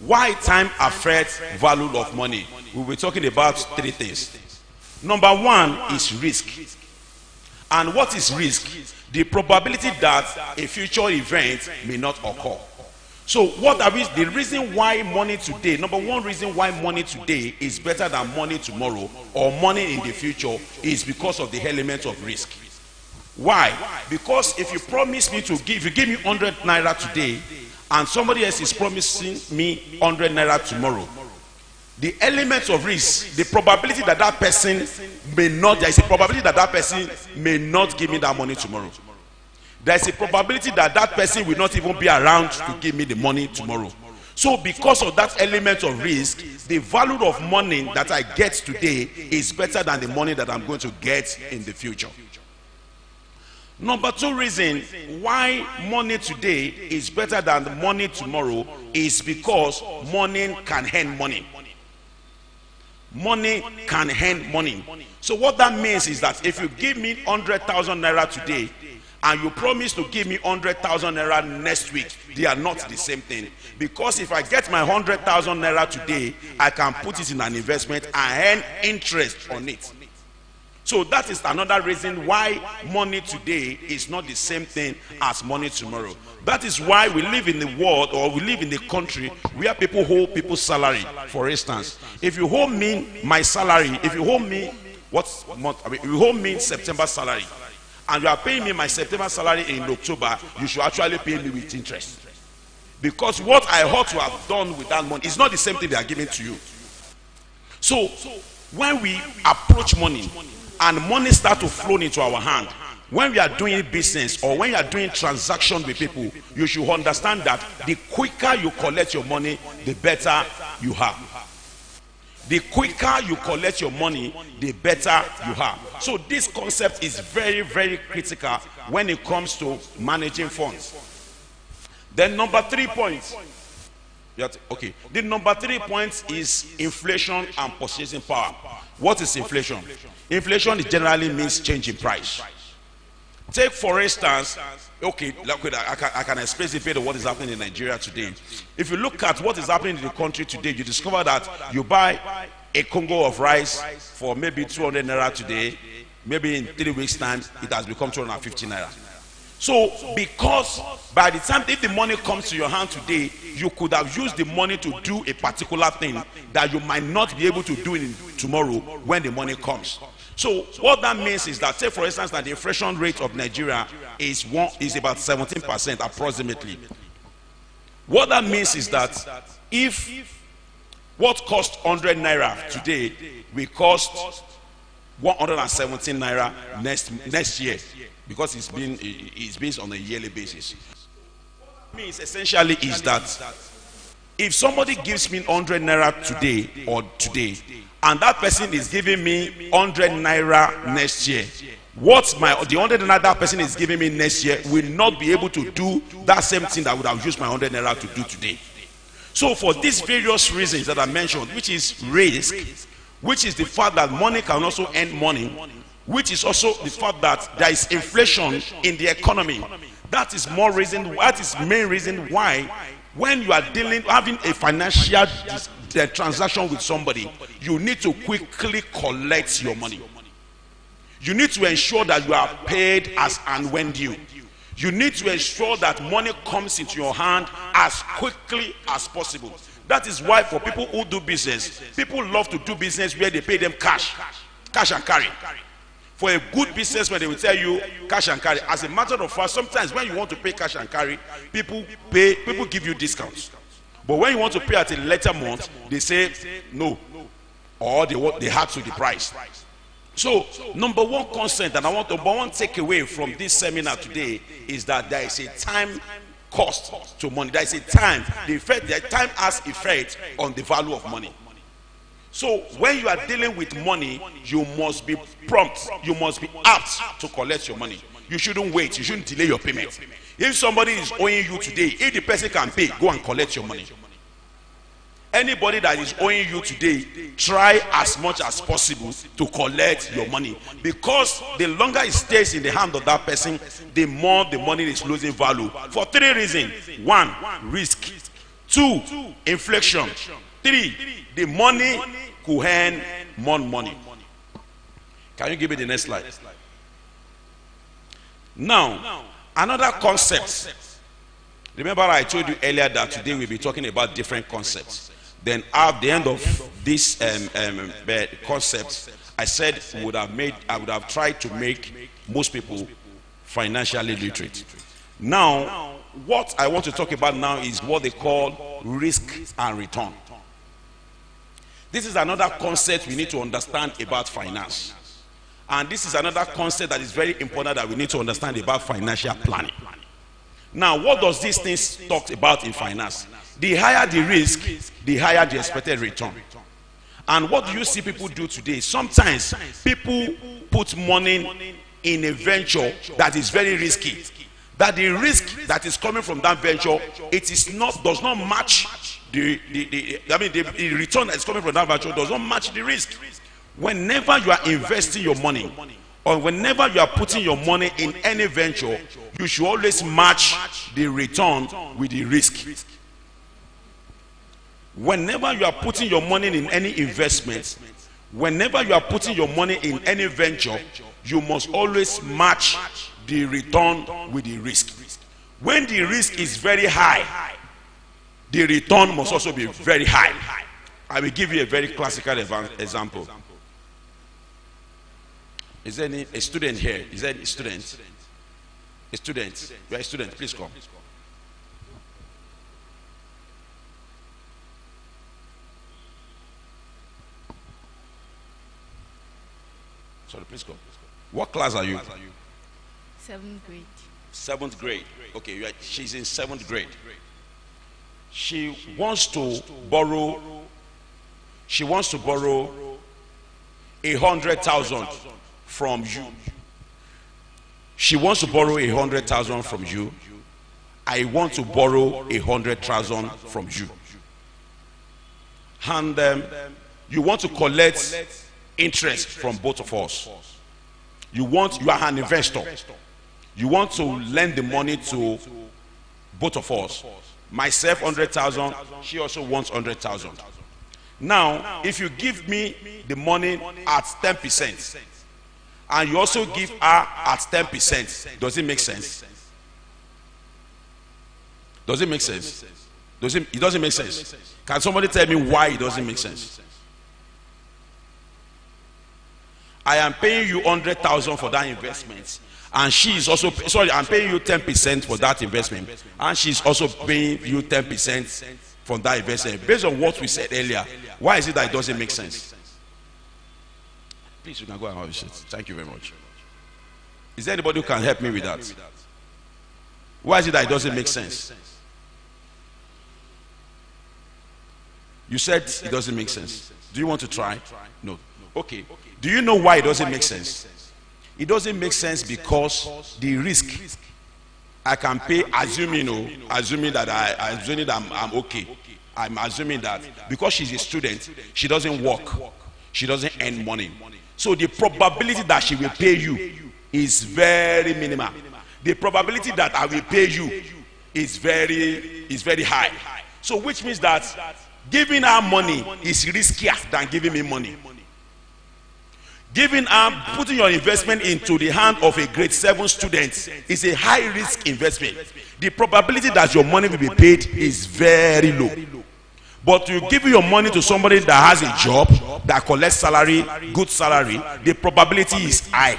Why time affects value of money? We'll be talking about three things. Number one is risk. And what is risk? The probability that a future event may not occur. So what are the reason why money today, number one reason why money today is better than money tomorrow or money in the future is because of the element of risk. Why? Because if you promise me to give, if you give me 100 naira today and somebody else is promising me 100 naira tomorrow, the element of risk, the probability that that person may not, there is a probability that that person may not give me that money tomorrow. There is a probability that that person will not even be around to give me the money tomorrow. So because of that element of risk, the value of money that I get today is better than the money that I'm going to get in the future. Number two reason why money today is better than the money tomorrow is because money can earn money. Money can earn money. So what that means is that if you give me 100,000 naira today and you promise to give me 100,000 naira next week, they are not the same thing. Because if I get my 100,000 naira today, I can put it in an investment and earn interest on it. So that is another reason why money today is not the same thing as money tomorrow. That is why we live in the world, or we live in the country where people hold people's salary. For instance, if you hold me my salary, if you hold me if you hold me September salary, and you are paying me my September salary in October, you should actually pay me with interest. Because what I ought to have done with that money is not the same thing they are giving to you. So when we approach money and money start to flow into our hand, when we are doing business or when you are doing transaction with people, you should understand that the quicker you collect your money, the better you have. The quicker you collect your money, the better you have. So this concept is very, very critical when it comes to managing funds. Then number 3 points. Okay. The number 3 points is inflation and purchasing power. What is inflation? Inflation generally means change in price. Take for instance, okay, I can explain a bit of what is happening in Nigeria today. If you look at what is happening in the country today, you discover that you buy a Congo of rice for maybe 200 naira today, maybe in 3 weeks time it has become 250 naira. So because by the time if the money comes to your hand today, you could have used the money to do a particular thing that you might not be able to do tomorrow when the money comes. So what that means is that, say for instance that the inflation rate of Nigeria is about 17% approximately. What that means is that if what cost 100 naira today will cost 117 naira next year, because it's based on a yearly basis. What it means essentially is that if somebody gives me 100 naira today, and that person is giving me 100 naira next year, the 100 naira that person is giving me next year will not be able to do that same thing that I would have used my 100 naira to do today. So for these various reasons that I mentioned, which is risk, which is the fact that money can also earn money, which is also the fact that there is inflation in the economy, that is main reason why when you are having a financial transaction with somebody, you need to quickly collect your money. You need to ensure that you are paid as and when due. You need to ensure that money comes into your hand as quickly as possible. That is why for people who do business, people love to do business where they pay them cash and carry. For a good business where they will tell you cash and carry. As a matter of fact, sometimes when you want to pay cash and carry, people give you discounts. But when you want to pay at a later month, they say no, or they add to the price. So number one concept that number one takeaway from this seminar today is that there is a time cost to money. There is a time. The time has effect on the value of money. So when you are dealing with money, you must be prompt. You must be apt to collect your money. You shouldn't wait. You shouldn't delay your payment. If somebody is owing you today, if the person can pay, go and collect your money. Anybody that is owing you today, try as much as possible to collect your money, because the longer it stays in the hand of that person, the more the money is losing value. For 3 reasons: 1, risk; 2, inflation; 3, the money could earn more money. Can you give me the next slide? Now, another concept. Remember I told you earlier that today we'll be talking about different concepts. Then at the end of this concept, I said I would have tried to make most people financially literate. Now, what I want to talk about now is what they call risk and return. This is another concept we need to understand about finance. And this is another concept that is very important that we need to understand about financial planning. Now, what does these things talk about in finance? The higher the risk, the higher the expected return. And what do you see people do today? Sometimes people put money in a venture that is very risky. That the risk that is coming from that venture, does not match the return that is coming from that venture does not match the risk. Whenever you are investing your money, or whenever you are putting your money in any venture, you should always match the return with the risk. Whenever you are putting your money in any investment, Whenever you are putting your money in any venture, you must always match the return with the risk. When the risk is very high, the return must also be very high. I will give you a very classical example. Is there a student here? Is there a student? A student. You are a student. Please come. Sorry, please come. What class are you? 7th grade. 7th grade. Okay, she's in 7th grade. She wants to borrow 100,000 from you. She wants to borrow 100,000 from you. I want to borrow 100,000 from you. And you want to collect interest from both of us. You are an investor. You want to lend the money to both of us. Myself 100,000, she also wants 100,000. Now, if you give me the money at 10%, and you also give her at 10%, does it make sense? Does it make sense? It doesn't make sense. Can somebody tell me why it doesn't make sense? I am paying you 100,000 for that investment, and she is also I'm paying you 10% for that investment, and she's also paying you 10% from that investment. Based on what we said earlier, why is it that it doesn't make sense? Please, you can go and have a seat. Thank you very much. Is there anybody who can help me with that? Why is it that it doesn't make sense? You said it doesn't make sense. Do you want to try? No. Okay. Do you know why it doesn't make sense? It doesn't make sense because the risk I can pay, assuming that I'm okay. I'm assuming that because she's a student, she doesn't work, she doesn't earn money. So the probability that she will pay you is very minimal. The probability that I will pay you is very high. So which means that giving her money is riskier than giving me money. Putting your investment into the hand of a grade 7 student is a high risk investment. The probability that your money will be paid is very low. But you give your money to somebody that has a job, that collects salary, good salary, the probability is high.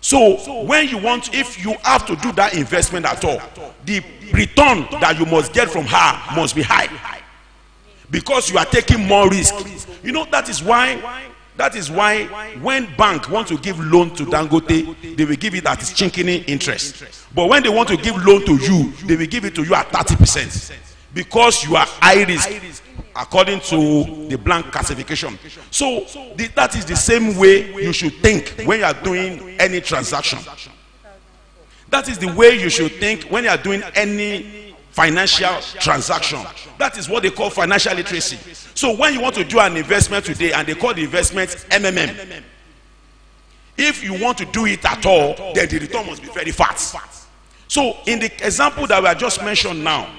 So if you have to do that investment at all, the return that you must get from her must be high. Because you are taking more risk. You know, that is why when bank want to give loan to Dangote, they will give it at its chinkini interest. But when they want to give loan to you, they will give it to you at 30%. Because you are high risk according to the blank classification. So that is the same way you should think when you are doing any transaction. That is the way you should think when you are doing any financial transaction. That is what they call financial literacy. So when you want to do an investment today, and they call the investment MMM, if you want to do it at all, then the return must be very fast. So in the example that we have just mentioned now,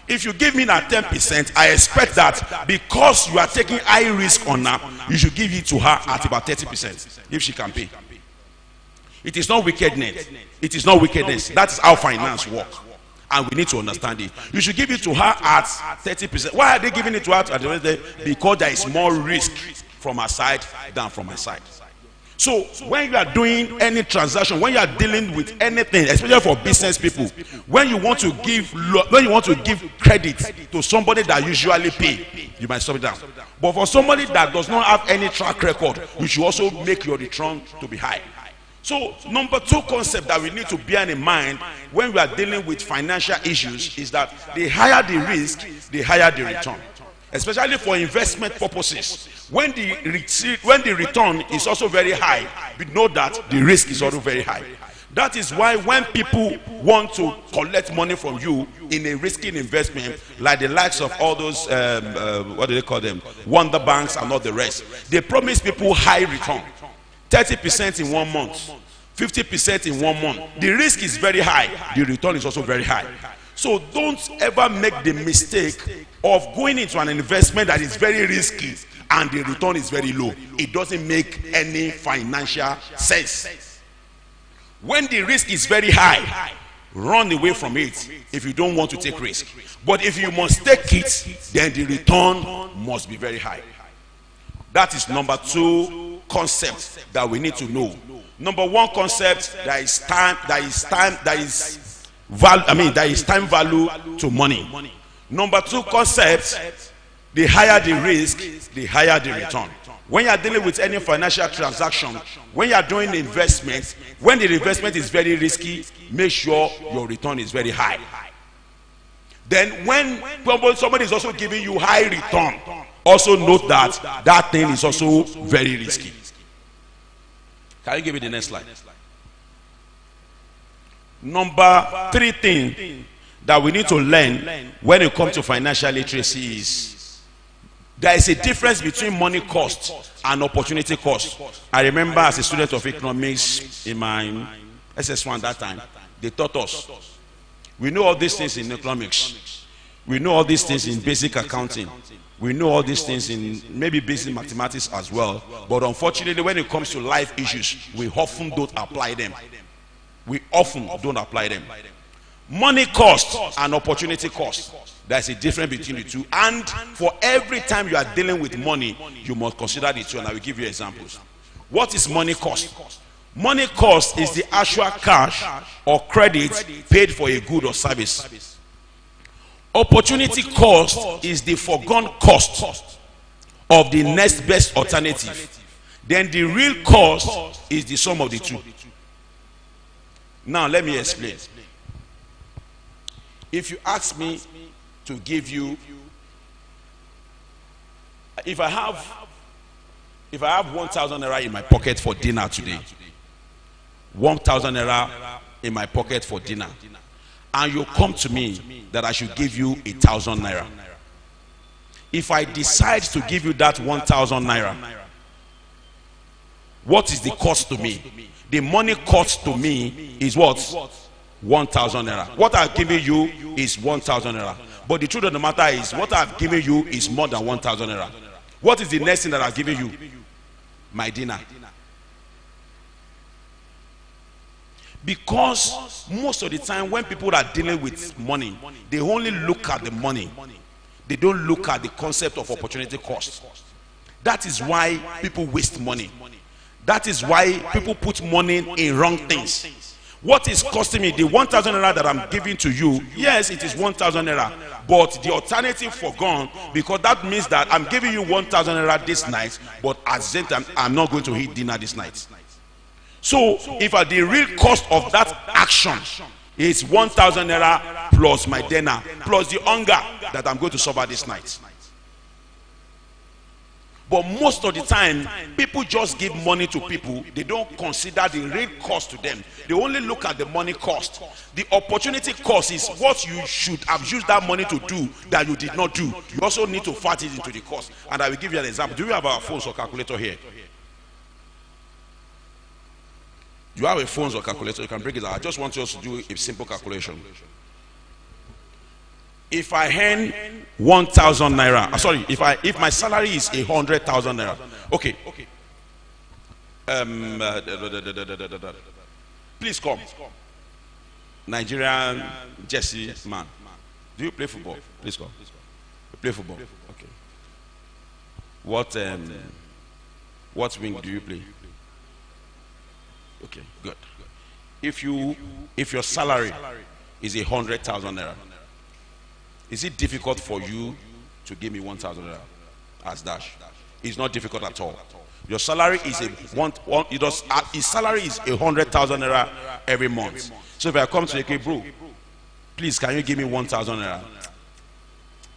if you give me that 10%, I expect that because you are taking high risk on her, you should give it to her at about 30% if she can pay. It is not wickedness. It is not wickedness. That is how finance works. And we need to understand it. You should give it to her at 30%. Why are they giving it to her at the end of the day? Because there is more risk from her side than from my side. So when you are doing any transaction, when you are dealing with anything, especially for business people, when you want to give credit to somebody that usually pay, you might stop it down. But for somebody that does not have any track record, you should also make your return to be high. So number 2 concept that we need to bear in mind when we are dealing with financial issues is that the higher the risk, the higher the return. Especially for investment purposes. When the return is also very high, we know that the risk is also very high. That is why when people want to collect money from you in a risky investment, like the likes of all those, what do they call them, Wonder Banks and all the rest, they promise people high return. 30% in 1 month, 50% in 1 month. The risk is very high, the return is also very high. So don't ever make the mistake of going into an investment that is very risky and the return is very low, it doesn't make any financial sense. When the risk is very high, run away from it if you don't want to take risk. But if you must take it, then the return must be very high. That is number 2 concept that we need to know. Number 1 concept, there is time value to money. Number 2 concept, the higher the risk, the higher the return. When you are dealing with any financial transaction, when you are doing investment, when the investment is very risky, make sure your return is very high. Then when somebody is also giving you high return, also note that that thing is also very risky. Can you give me the next slide? Number 3 thing that we need to learn when it comes to financial literacy is there is a difference between money cost and opportunity cost. I remember as a student of economics in my SS1 that time, they taught us. We know all these things in economics. We know all these things in basic accounting. We know all these things in maybe basic mathematics as well. But unfortunately, when it comes to life issues, we often don't apply them. We often don't apply them. Money cost and opportunity cost. There's a difference between the two. And for every time you are dealing with money, you must consider the two. And I will give you examples. What is money cost? Money cost is the actual cash or credit paid for a good or service. Opportunity cost is the foregone cost of the next best alternative. Then the real cost is the sum of the two. Now let me explain. If you ask me to give you, if I have 1,000 naira in my pocket for dinner today, 1,000 naira in my pocket for dinner, and you come to me that I should give you 1,000 naira. If I decide to give you that 1,000 naira, what is the cost to me? The money cost to me is what? 1,000 naira. What I've given you is 1,000 naira. But the truth of the matter is, what I've given you is more than 1,000 naira. What is the next thing that I've given you? My dinner. Because most of the time when people are dealing with money, they only look at the money. They don't look at the concept of opportunity cost. That is why people waste money. That is why people put money in wrong things. What is costing me? The 1,000 naira that I'm giving to you, yes, it is 1,000 naira, but the alternative forgone, because that means that I'm giving you 1,000 naira this night, but at the same time, I'm not going to eat dinner this night. So, if the real cost of that action is 1,000 naira plus my dinner, plus the hunger that I'm going to suffer this night. But most of the time, people just give money to people. They don't consider the real cost to them. They only look at the money cost. The opportunity cost is what you should have used that money to do that you did not do. You also need to factor it into the cost. And I will give you an example. Do you have our phones or calculator here? You have a phone or calculator, you can break it out. I just want you to do a simple calculation. If I earn 1,000 naira, sorry, if my salary is 100,000 naira, okay. Please come. Nigerian Jesse man. Do you play football? Please come. You play football. Okay. What wing do you play? Okay, good. If your salary is 100,000 naira, is it difficult for you to give me 1,000 naira as dash? It's not difficult at all. Your salary is his salary is 100,000 naira every month. So if I come to you, bro, please can you give me 1,000 naira?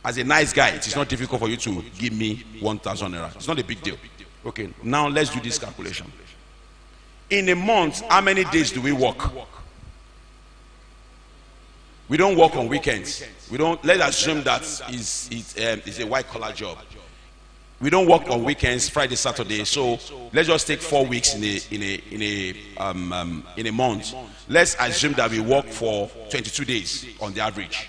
As a nice guy, it is not difficult for you to give me 1,000 naira. It's not a big deal. Okay, now let's do this calculation. In a month, how many days do we work? We don't work on weekends. We don't. Let's assume that it's a white collar job. We don't work on weekends, Friday, Saturday. So let's just take 4 weeks in a month. Let's assume that we work for 22 days on the average.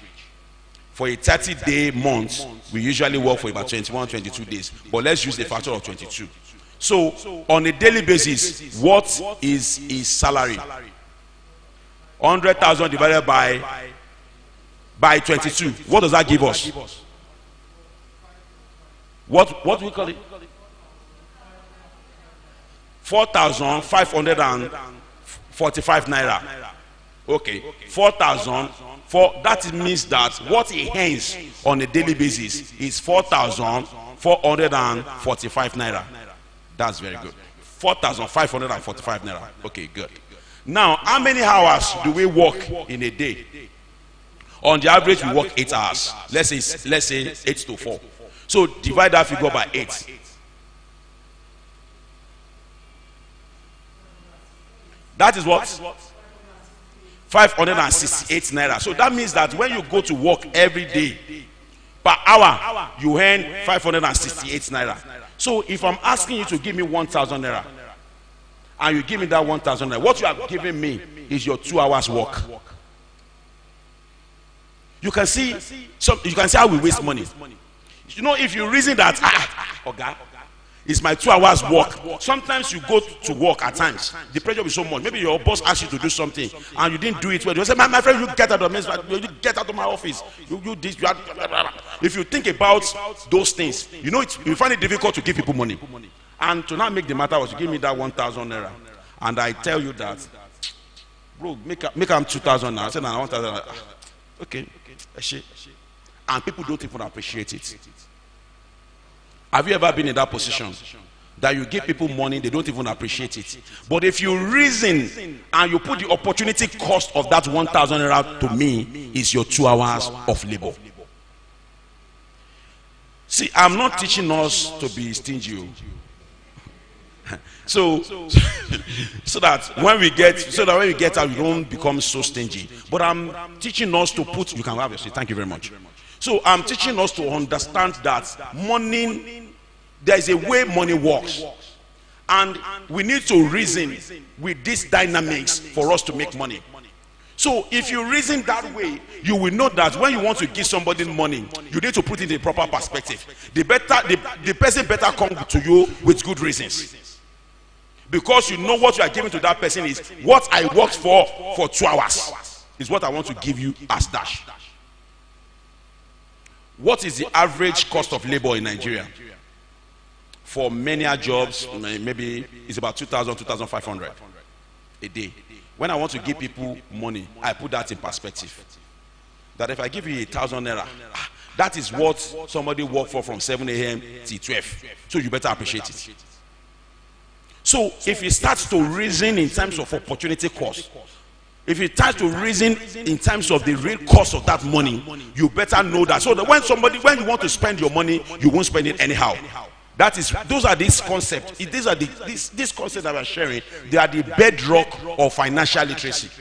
For a 30-day month, we usually work for about 21, 22 days. But let's use the factor of 22. So, on a daily basis, what is his salary? 100,000 divided by 22. What does that give us? What do we call it? 4,545 naira. Okay, 4,000. That means that what he earns on a daily basis is 4,445 naira. That's very good. 4,545 naira. Okay, good. Now, how many hours do we work in a day? On the average, we work 8 hours. Let's say 8 to 4. So divide that figure by 8. That is what? 568 naira. So that means that when you go to work every day, per hour, you earn 568 naira. So if I'm asking you to give me 1,000 naira, and you give me that 1,000 naira, what you are giving me is your 2 hours work. You can see how we waste money. You know, if you reason that, okay, it's my 2 hours work. Sometimes you go to work at times, the pressure is so much. Maybe your boss asks you to do something and you didn't do it well. You say, my friend, you get out of my office. You this. If you think about those things, you know, you find it difficult to give people money. And to not make the matter was, you give me that 1,000 naira, and I tell you that, bro, make them 2,000 naira. I said, 1,000 naira. Okay. And people don't even appreciate it. Have you ever been in that position that you give people money, they don't even appreciate it? But if you reason and you put the opportunity cost of that 1,000 naira to me is your 2 hours of labor. See, I'm not teaching us to be stingy. So that when we get out, we don't become so stingy. But I'm teaching us to put. You can have your seat. Thank you very much. So I'm teaching us to understand that money, there is a way money works, and we need to reason with these dynamics for us to make money. So if you reason that way, you will know that when you want to give somebody money, you need to put it in a proper perspective. The person better come to you with good reasons. Because you know what you are giving to that person is what I worked for 2 hours is what I want to give you as dash. What is the average cost of labor in Nigeria? For many jobs, maybe it's about 2,000, 2,500 a day. When I want to give people money, I put that in perspective. That if I give you 1,000 naira, that is what somebody worked for from 7 a.m. till 12. So you better appreciate it. So if you start to reason in terms of opportunity cost, if you start to reason in terms of the real cost of that money, you better know that. So that when you want to spend your money, you won't spend it anyhow. Those are these concepts. These concepts that we are sharing, they are the bedrock of financial literacy.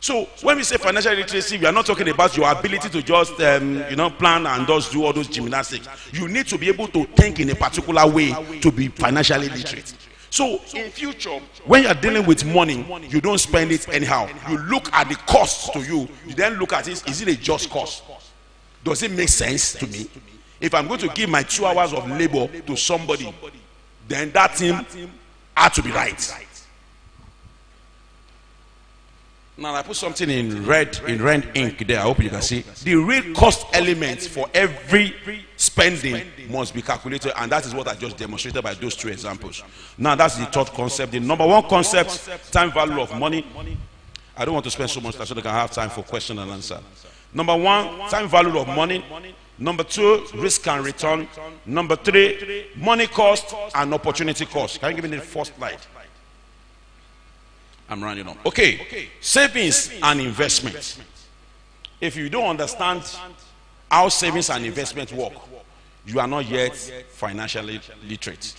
So when we say financial literacy, we are not talking about your ability to just plan and just do all those gymnastics. You need to be able to think in a particular way to be financially literate. So in future, when you are dealing with money, you don't spend it anyhow. You look at the cost to you. You then look at it, is it a just cost? Does it make sense to me? If I'm going to give my 2 hours of labor to somebody, then that thing had to be right. Now I put something in red ink there. I hope you can see. The real cost element for every spending must be calculated, and that is what I just demonstrated by those 2 examples. Now that's the third concept. The number 1 concept, time value of money. I don't want to spend so much time so they can have time for question and answer. Number 1, time value of money. Number 2, risk and return. Number 3, money cost and opportunity cost. Can you give me the first slide? I'm running on. Okay, savings and investment. If you don't understand how savings and investment work, you are not yet financially literate.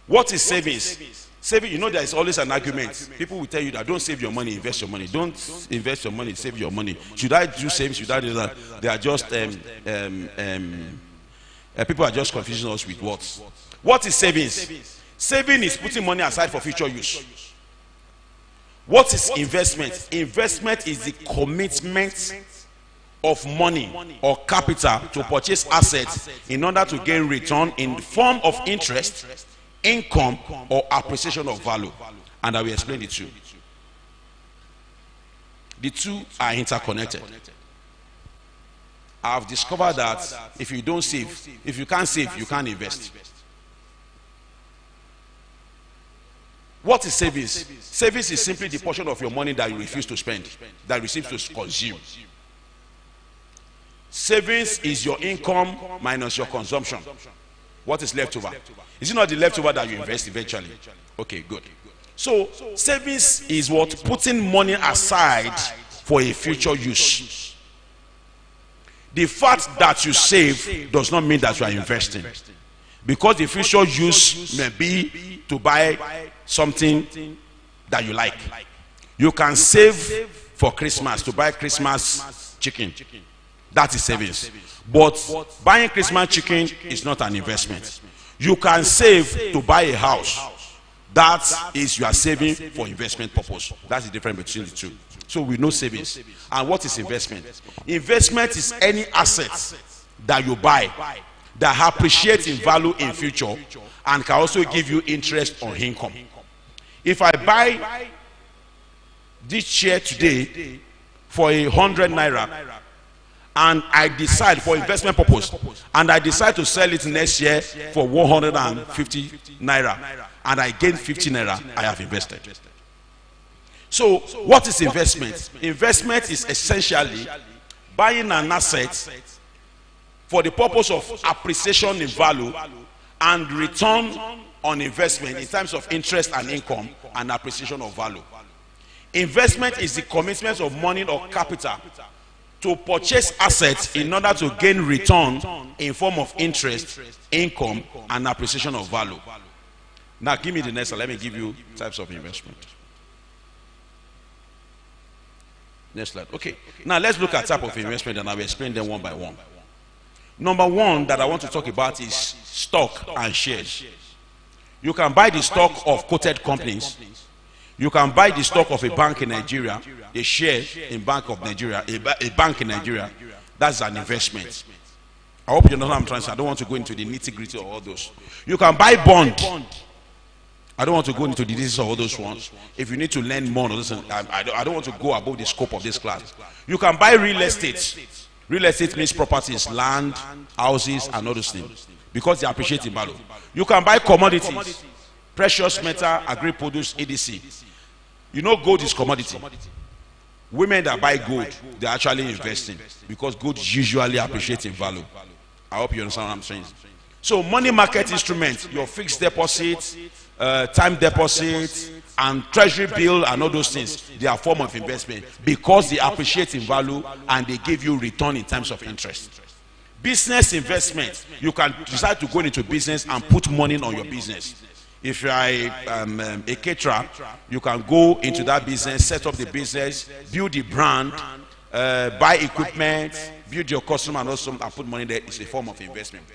What is savings? Saving, you know, there is always an argument. People will tell you that don't save your money, invest your money. Don't invest your money, save your money. Should I do savings? Should I do that? They are just people are just confusing us with what. What is savings? Saving is putting money aside for future use. What is investment? Investment is the commitment of money or capital to purchase assets in order to gain return in the form of interest, income, or appreciation of value. And I will explain the two. The two are interconnected. I have discovered that if you don't save, if you can't save, you can't invest. What is savings? Savings is simply the portion of your money that you refuse to spend, that you refuse to consume. Savings is your income minus your consumption. What is left over? Is it not the leftover that you invest eventually? Okay, good. So savings is what? Putting money aside for a future use. The fact that you save does not mean that you are investing, because the future use may be to buy something that you like. You can save for Christmas to buy Christmas chicken. That is savings. But buying Christmas chicken is not an investment. You can save to buy a house. That is, you are saving for investment purpose. That's the difference between the two. So we know savings. And what is investment? Investment is any asset that you buy that appreciates in value in future and can also give you interest on income. If I buy this chair today for 100 naira and I decide for investment purpose and I decide to sell it next year for 150 naira and I gain 50 naira, I have invested. So what is investment? Investment is essentially buying an asset for the purpose of appreciation in value and return on investment in terms of interest and income and appreciation of value. Investment is the commitment of money or capital to purchase assets in order to gain return in form of interest, income, and appreciation of value. Now give me the next one. Let me give you types of investment. Next slide. Okay. Now let's look at type of investment and I will explain them one by one. Number one that I want to talk about is stock and shares. You can buy the stock of quoted companies. You can buy the stock of a bank in Nigeria, a share in Bank of Nigeria, a bank in Nigeria. That's an investment. I hope you know what I'm trying to say. I don't want to go into the nitty-gritty of all those. You can buy bond. I don't want to go into the details of all those ones. If you need to learn more, I don't want to go above the scope of this class. You can buy real estate. Real estate means properties, land, houses, and all those things, because they appreciate in value. You can buy commodities, precious metal, agri-produce, etc. You know gold is commodity. Women that buy gold, they're actually investing, because gold usually appreciates in value. I hope you understand what I'm saying. So money market instruments, your fixed deposit, time deposit, and treasury bill and all those things, they are a form of investment because they appreciate in value and they give you return in terms of interest. Business investment, you can decide to go into business and put money on your business. If you are a caterer, you can go into that business, set up the business, build the brand, buy equipment, build your customer, and also and put money there. It's a form of investment.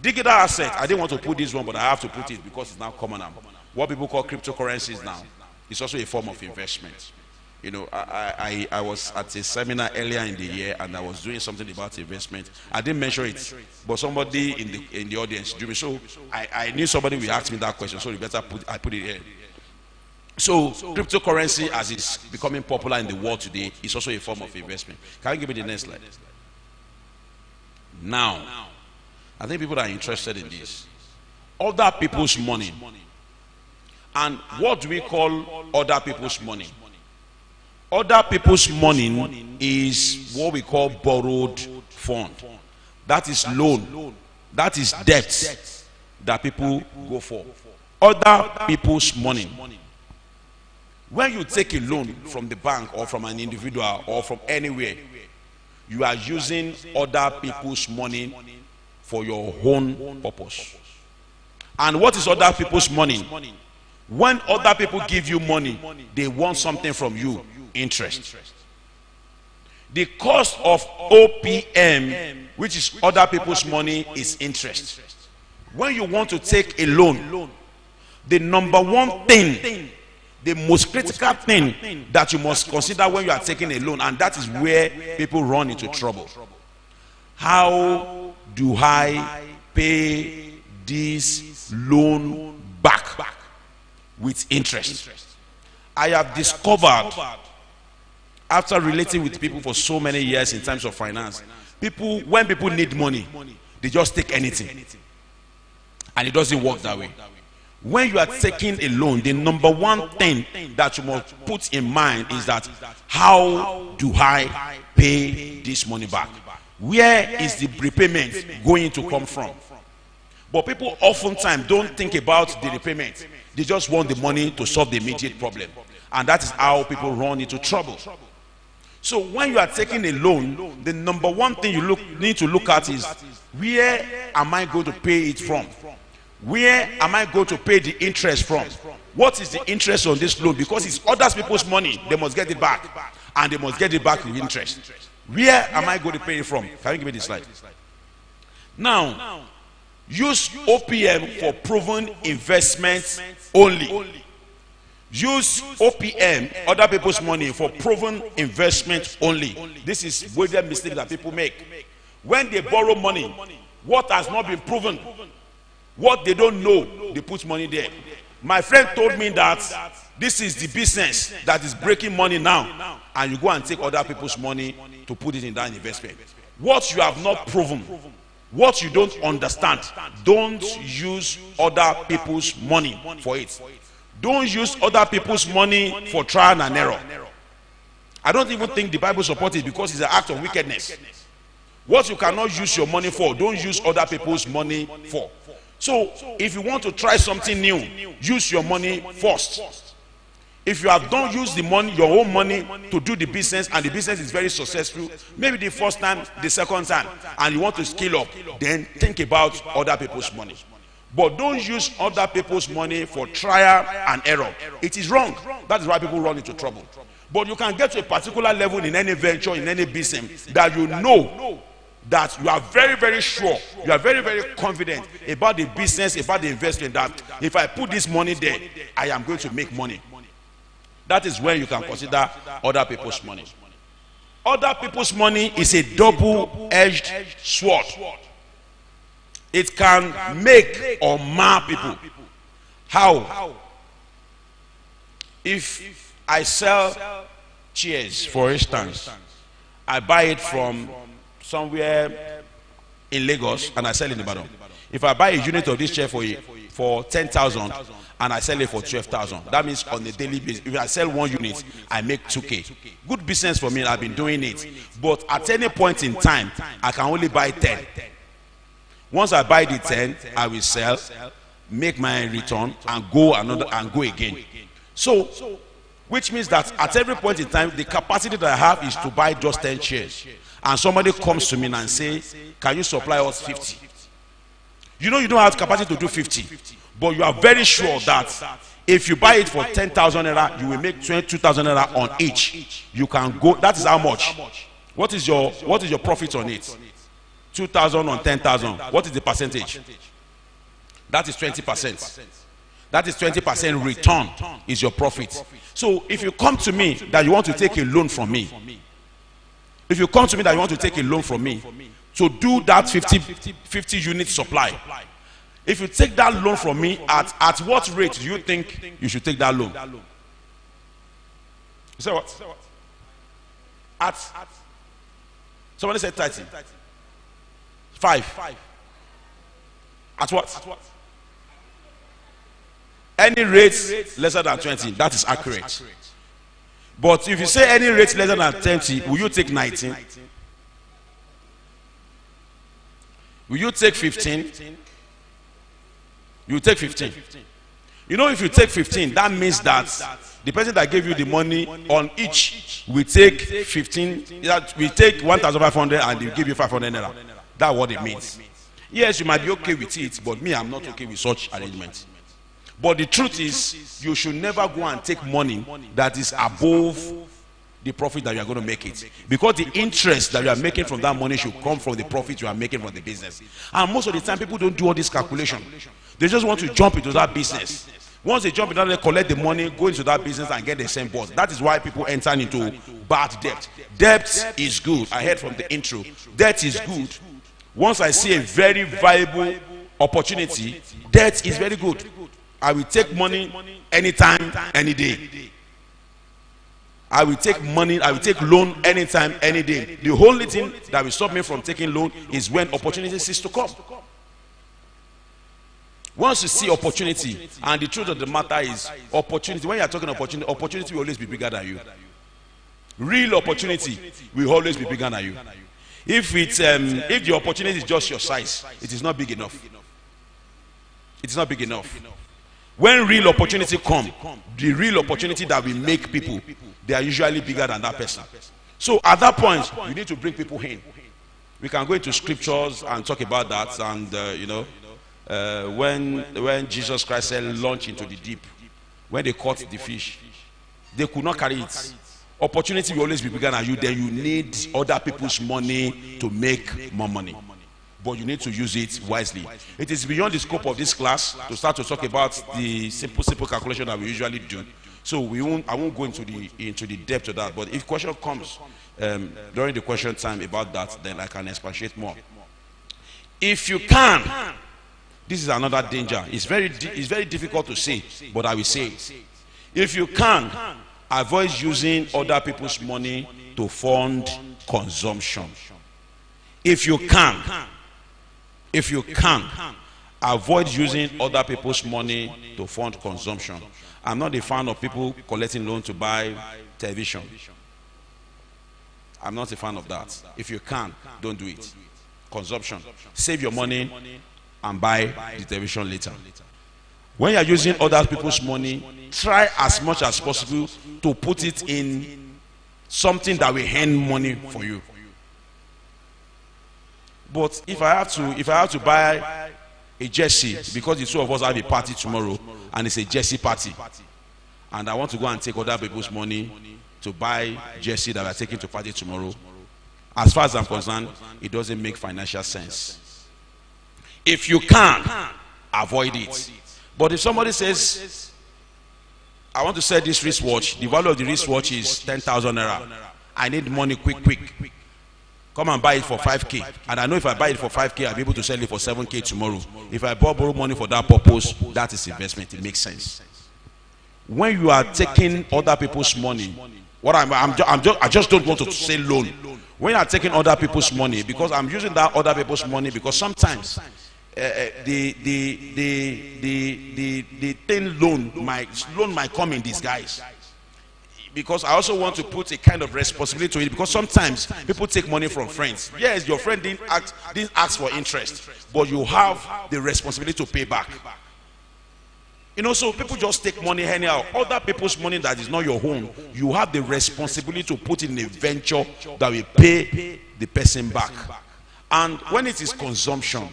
Digital asset, I didn't want to put this one, but I have to put it because it's now common now. What people call cryptocurrencies now, it's also a form of investment. You know, I was at a seminar earlier in the year and I was doing something about investment. I didn't mention it, but somebody in the audience drew me. So I knew somebody would ask me that question, so you better put it here. So cryptocurrency, as it's becoming popular in the world today, is also a form of investment. Can you give me the next slide? Now, I think people are interested in this. Other people's money. And what do we call other people's money? Other people's money is what we call borrowed fund. That is loan. That is debt that people go for. Other people's money. When you take a loan from the bank or from an individual or from anywhere, you are using other people's money for your own purpose. And what is other people's money? When other people give you money, they want something from you, interest. The cost of OPM, which is other people's money, is interest. When you want to take a loan, the number one thing the most critical thing that you must consider when you are taking a loan, and that is where people run into trouble. How do I pay this loan back with interest? I have discovered, after relating with people for so many years in terms of finance, when people need money, they just take anything, and it doesn't work that way. When you are taking a loan, the number one thing that you must put in mind is that, how do I pay this money back? Where is the repayment going to come from? But people oftentimes don't think about the repayment. They just want the money to solve the immediate problem, and that is how people run into trouble. So when you are taking a loan, the number one thing you need to look at is, where am I going to pay it from? Where am I going to pay the interest from? What is the interest on this loan? Because it's other people's money, they must get it back, and they must get it back with interest. Where am I going to pay it from? Can you give me this slide? Now, use OPM for proven investments only. Use OPM, other people's money, for proven investment only. This is where the mistake that people make. When they borrow money, what has not been proven, what they don't know, they put money there. My friend told me that this is the business that is breaking money now, and you go and take other people's money to put it in that investment. What you have not proven, what you don't understand, don't use other people's money for it. Don't use other people's money for trial and error. I don't even think the Bible supports it, because it's an act of wickedness. What you cannot use your money for, don't use other people's money for. So if you want to try something new, use your money first. If you have don't use the money, your own money, to do the business, and the business is very successful, maybe the first time, the second time, and you want to scale up, then think about other people's money. But don't use other people's money for trial and error. It is wrong. That is why people run into trouble. But you can get to a particular level in any venture, in any business, that you know that you are very, very sure, you are very, very confident about the business, about the investment, that if I put this money there, I am going to make money. That is when you can consider other people's money. Other people's money is a double-edged sword. It can make or mar people. How? If I sell chairs, for instance, I buy it from somewhere in Lagos and I sell it in Ibadan. If I buy a unit of this chair for 10,000 and I sell it for 12,000, that means on a daily basis, if I sell one unit, I make 2K. Good business for me. I've been doing it. But at any point in time, I can only buy 10. Once I buy the 10, I will sell, make my return, and go again. So, which means that at every point in time, the capacity that I have is to buy just 10 shares. And somebody comes to me and say, can you supply us 50? You know you don't have capacity to do 50, but you are very sure that if you buy it for 10,000 naira, you will make 22,000 naira on each. You can go. That is how much. What is your profit on it? 2,000 on 10,000. What is the percentage? That is 20%. That is 20% return is your profit. So if you come to me that you want to take a loan from me, if you come to me that you want to take a loan from me to do that 50 unit supply, if you take that loan from me, at what rate do you think you should take that loan? You say what? At somebody said 30. 5. At what? Any rate lesser than 20, that is accurate. But if you say any rate lesser than 20, will you take 19? Will you take 15? You take 15. You know, if you take 15, that means that the person that gave you the money on each will take 15. That will take 1,500 and they will give you 500 naira. That's what it means. Yes, you might be okay with it, but me, I'm not okay with such arrangements. But the truth is, you should never go and take money that is above the profit that you are going to make it, because the interest that you are making from that money should come from the profit you are making from the business. And most of the time, people don't do all this calculation. They just want to jump into that business. Once they jump in that, they collect the money, go into that business and get the same boss. That is why people enter into bad debt. Debt is good. I heard from the intro. Debt is good. Once I see a very viable opportunity, debt is very good. I will take money anytime, any day. I will take money, I will take loan anytime, any day. The only thing that will stop me from taking loan is when opportunity ceases to come. Once you see opportunity, and the truth of the matter is, opportunity, when you are talking opportunity, opportunity will always be bigger than you. Real opportunity will always be bigger than you. If the opportunity is just your size, it is not big enough. It is not big enough. When real opportunity come, the real opportunity that will make people, they are usually bigger than that person. So at that point, you need to bring people in. We can go into scriptures and talk about that, and when Jesus Christ said launch into the deep, when they caught the fish, they could not carry it. Opportunity will always be bigger than you. Then you need other people's money to make more money, but you need to use it wisely. It is beyond the scope of this class to start to talk about the simple calculation that we usually do. So I won't go into the depth of that. But if question comes during the question time about that, then I can expatiate more. If you can, this is another danger. It's very difficult to say, but I will say it. If you can, avoid using other people's money to fund consumption. If you can, avoid using other people's money to fund consumption. I'm not a fan of people collecting loans to buy television. I'm not a fan of that. If you can, don't do it. Consumption. Save your money and buy the television later. When you are using other people's money, try as much as possible to put it in something that will earn money for you. But if I have to buy a jersey, because the two of us have a party tomorrow and it's a jersey party, and I want to go and take other people's money to buy jersey that we are taking to party tomorrow, as far as I'm concerned, it doesn't make financial sense. If you can, avoid it. But if somebody says, I want to sell this wristwatch, the value of the wristwatch is 10,000 naira. I need money quick. Come and buy it for 5k. And I know if I buy it for 5k, I'll be able to sell it for 7k tomorrow. If I borrow money for that purpose, that is investment. It makes sense. When you are taking other people's money, I just don't want to say loan. When you are taking other people's money, because I'm using that other people's money, because sometimes the thing loan might come in disguise. Because I also want to put a kind of responsibility to it, because sometimes people take money from friends. Yes, your friend didn't ask for interest, but you have the responsibility to pay back. So people just take money anyhow. Other people's money that is not your own, you have the responsibility to put in a venture that will pay the person back. And when it is consumption,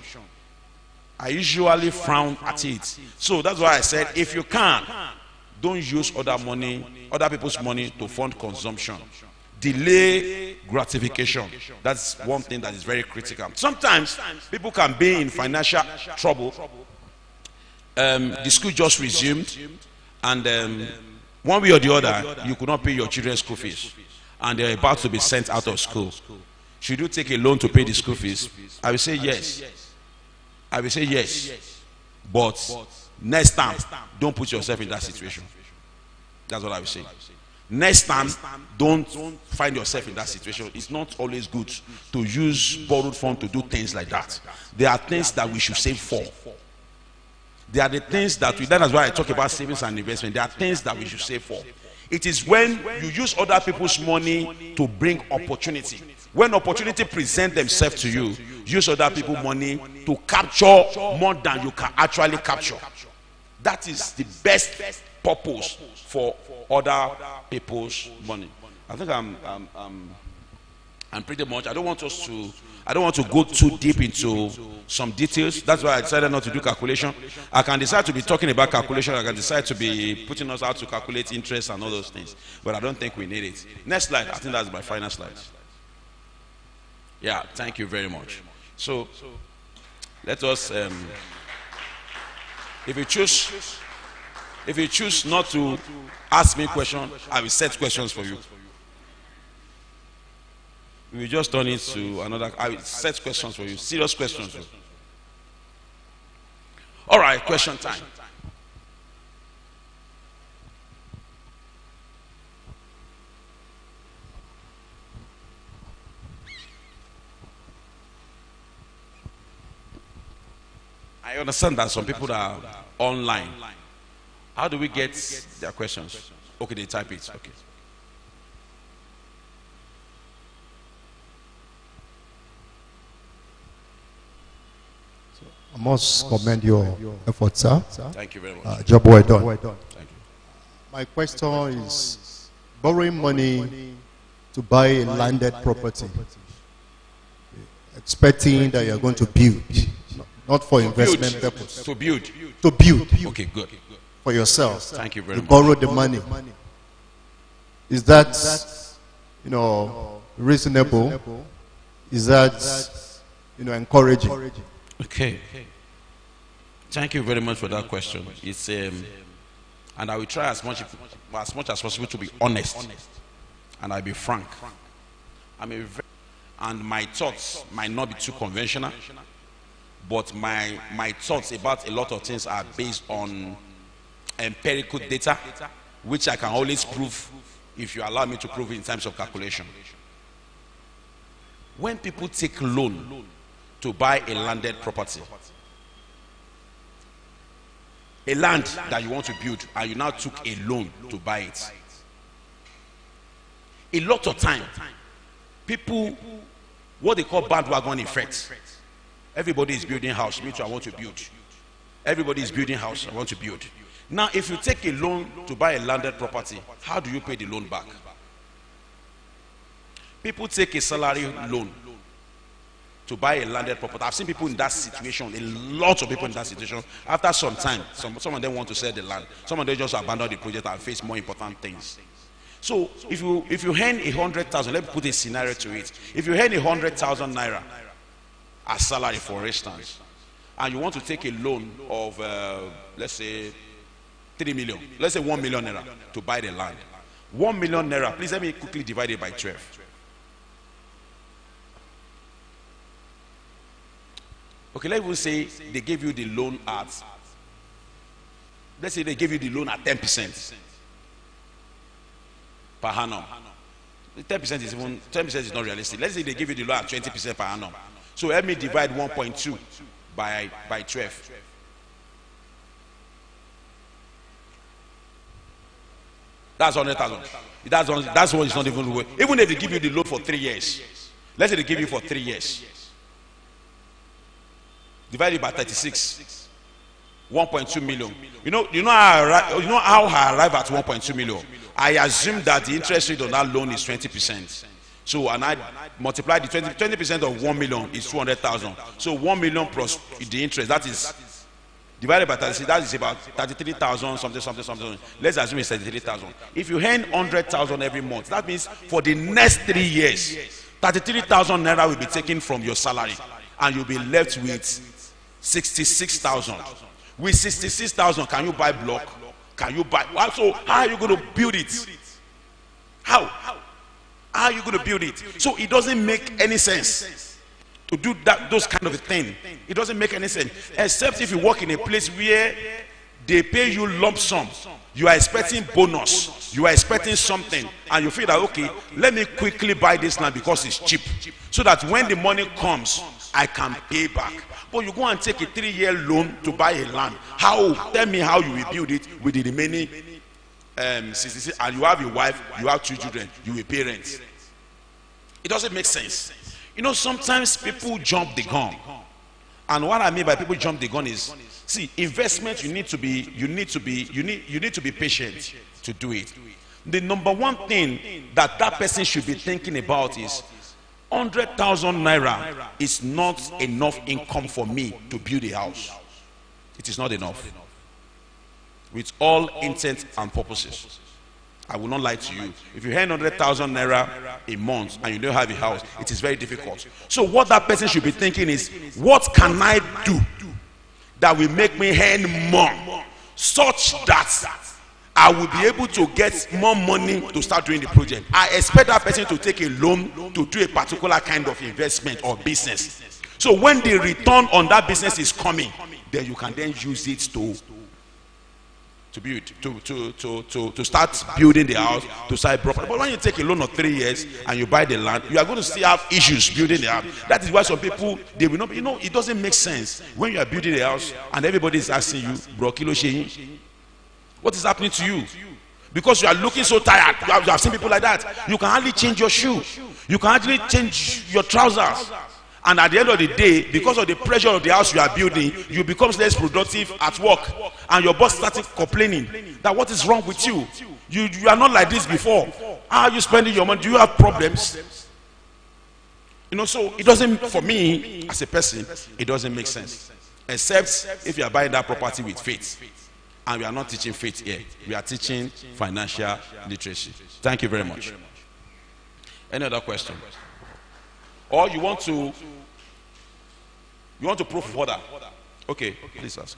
I usually frown at it. So that's why I said, if you can, don't use other people's money to fund consumption. Delay gratification. That's one thing that is very critical. Sometimes people can be in financial trouble. The school just resumed, and one way or the other, you could not pay your children's school fees, and they're about to be sent out of school. Should you take a loan to pay the school fees? I will say yes. But next time, don't put yourself in that situation. That's what I will say. Next time, don't find yourself in that situation. It's not always good to use borrowed funds to do things like that. There are things that we should save for. There are the things that is why I talk about savings and investment. There are things that we should save for. It is when you use other people's money to bring opportunity. When opportunity presents themselves to you, use other people's money to capture more than you can actually capture. That is the best purpose for other people's money. I think I'm pretty much. I don't want to go too deep into some details. That's why I decided not to do calculation. I can decide to be talking about calculation. I can decide to be putting us out to calculate interest and all those things. But I don't think we need it. Next slide. I think that's my final slide. Yeah, thank you very much. So, let us, if you choose If you choose not to ask me questions, I will set questions for you. We will just turn it to another. I will set questions for you, serious questions. All right, question time. I understand that some people are online. How do we get their questions? Okay, they type it. Okay. I must commend your efforts, sir. Thank you very much. Job well done. Thank you. My question is, borrowing money to buy a landed property, expecting that you're going to build, not for investment purpose. To build. To build. Okay, good. For yourself. Thank you very you much. Borrow the money. Is that, reasonable? Is that, encouraging? Okay. Thank you very much for that question. It's and I will try as much as possible to be honest, and I'll be frank. And my thoughts might not be too conventional, but my thoughts about a lot of things are based on empirical data, which I can always prove if you allow me to prove in terms of calculation. When people take loan to buy a landed property, a land that you want to build, and you now took a loan to buy it, a lot of time people, what they call bandwagon effect. Everybody is building house. Me too, I want to build. Everybody is building house. I want to build. Now, if you take a loan to buy a landed property, how do you pay the loan back? People take a salary loan to buy a landed property. I've seen people in that situation, a lot of people in that situation. After some time, some of them want to sell the land. Some of them just abandon the project and face more important things. So if you earn 100,000, let me put a scenario to it. If you earn 100,000 naira as salary, for instance, and you want to take a loan of let's say 3 million, let's say 1 million naira to buy the land. 1 million naira, please let me quickly divide it by 12. Okay, let's say they gave you the loan at, let's say they gave you the loan at 10% per annum. 10% is even, 10% is not realistic. Let's say they give you the loan at 20% per annum. So let me divide 1.2 by 12. That's 100,000. That's what is not even worth. Even if they give you the loan for 3 years, let's say they give you for 3 years, divided by 36, 1.2 million. You know how I arrive at 1.2 million. I assume that the interest rate on that loan is 20%. So, and I multiply the 20% of 1 million is 200,000. So 1 million plus the interest, that is divided by 36, that is about 33,000 something. Let's assume it's 33,000. If you earn 100,000 every month, that means for the next 3 years, 33,000 naira will be taken from your salary, and you'll be left with 66,000. With 66,000, can you buy block? Can you buy? So how are you going to build it? How are you going to build it? So it doesn't make any sense to do those kind of a thing. It doesn't make any sense, except if you work in a place where they pay you lump sum. You are expecting bonus, you are expecting something, and you feel that, okay, let me quickly buy this land because it's cheap, so that when the money comes, I can pay back. But you go and take a 3-year loan to buy a land. How? Tell me how you will build it with the remaining 66, and you have a wife, you have 2 children, you will pay rent. It doesn't make sense. You know, sometimes people jump the gun, and what I mean by people jump the gun is, see, investment, you need to be patient to do it. The number one thing that person should be thinking about is 100,000 naira is not enough income for me to build a house. It is not enough. With all intent and purposes, I will not lie to you. If you earn 100,000 naira a month and you don't have a house, it is very difficult. So what that person should be thinking is, what can I do that will make me earn more, such that I will be able to get more money to start doing the project. I expect that person to take a loan to do a particular kind of investment or business. So when the return on that business is coming, then you can then use it to start building the house, to start property. But when you take a loan of 3 years and you buy the land, you are going to still have issues building the house. That is why some people, they will not, it doesn't make sense when you are building the house and everybody is asking you, bro, kilo sheyin, what is happening to you? Because you are looking so tired. You have seen people like that. You can hardly change your shoe. You can hardly change your trousers. And at the end of the day, because of the pressure of the house you are building, you become less productive at work. And your boss started complaining that what is wrong with you? You are not like this before. How are you spending your money? Do you have problems? So it doesn't, for me, as a person, it doesn't make sense. Except if you are buying that property with faith. And we are not teaching faith here. We are teaching financial literacy. Thank you very much. Any other question? Or you want to prove further? Okay, please ask.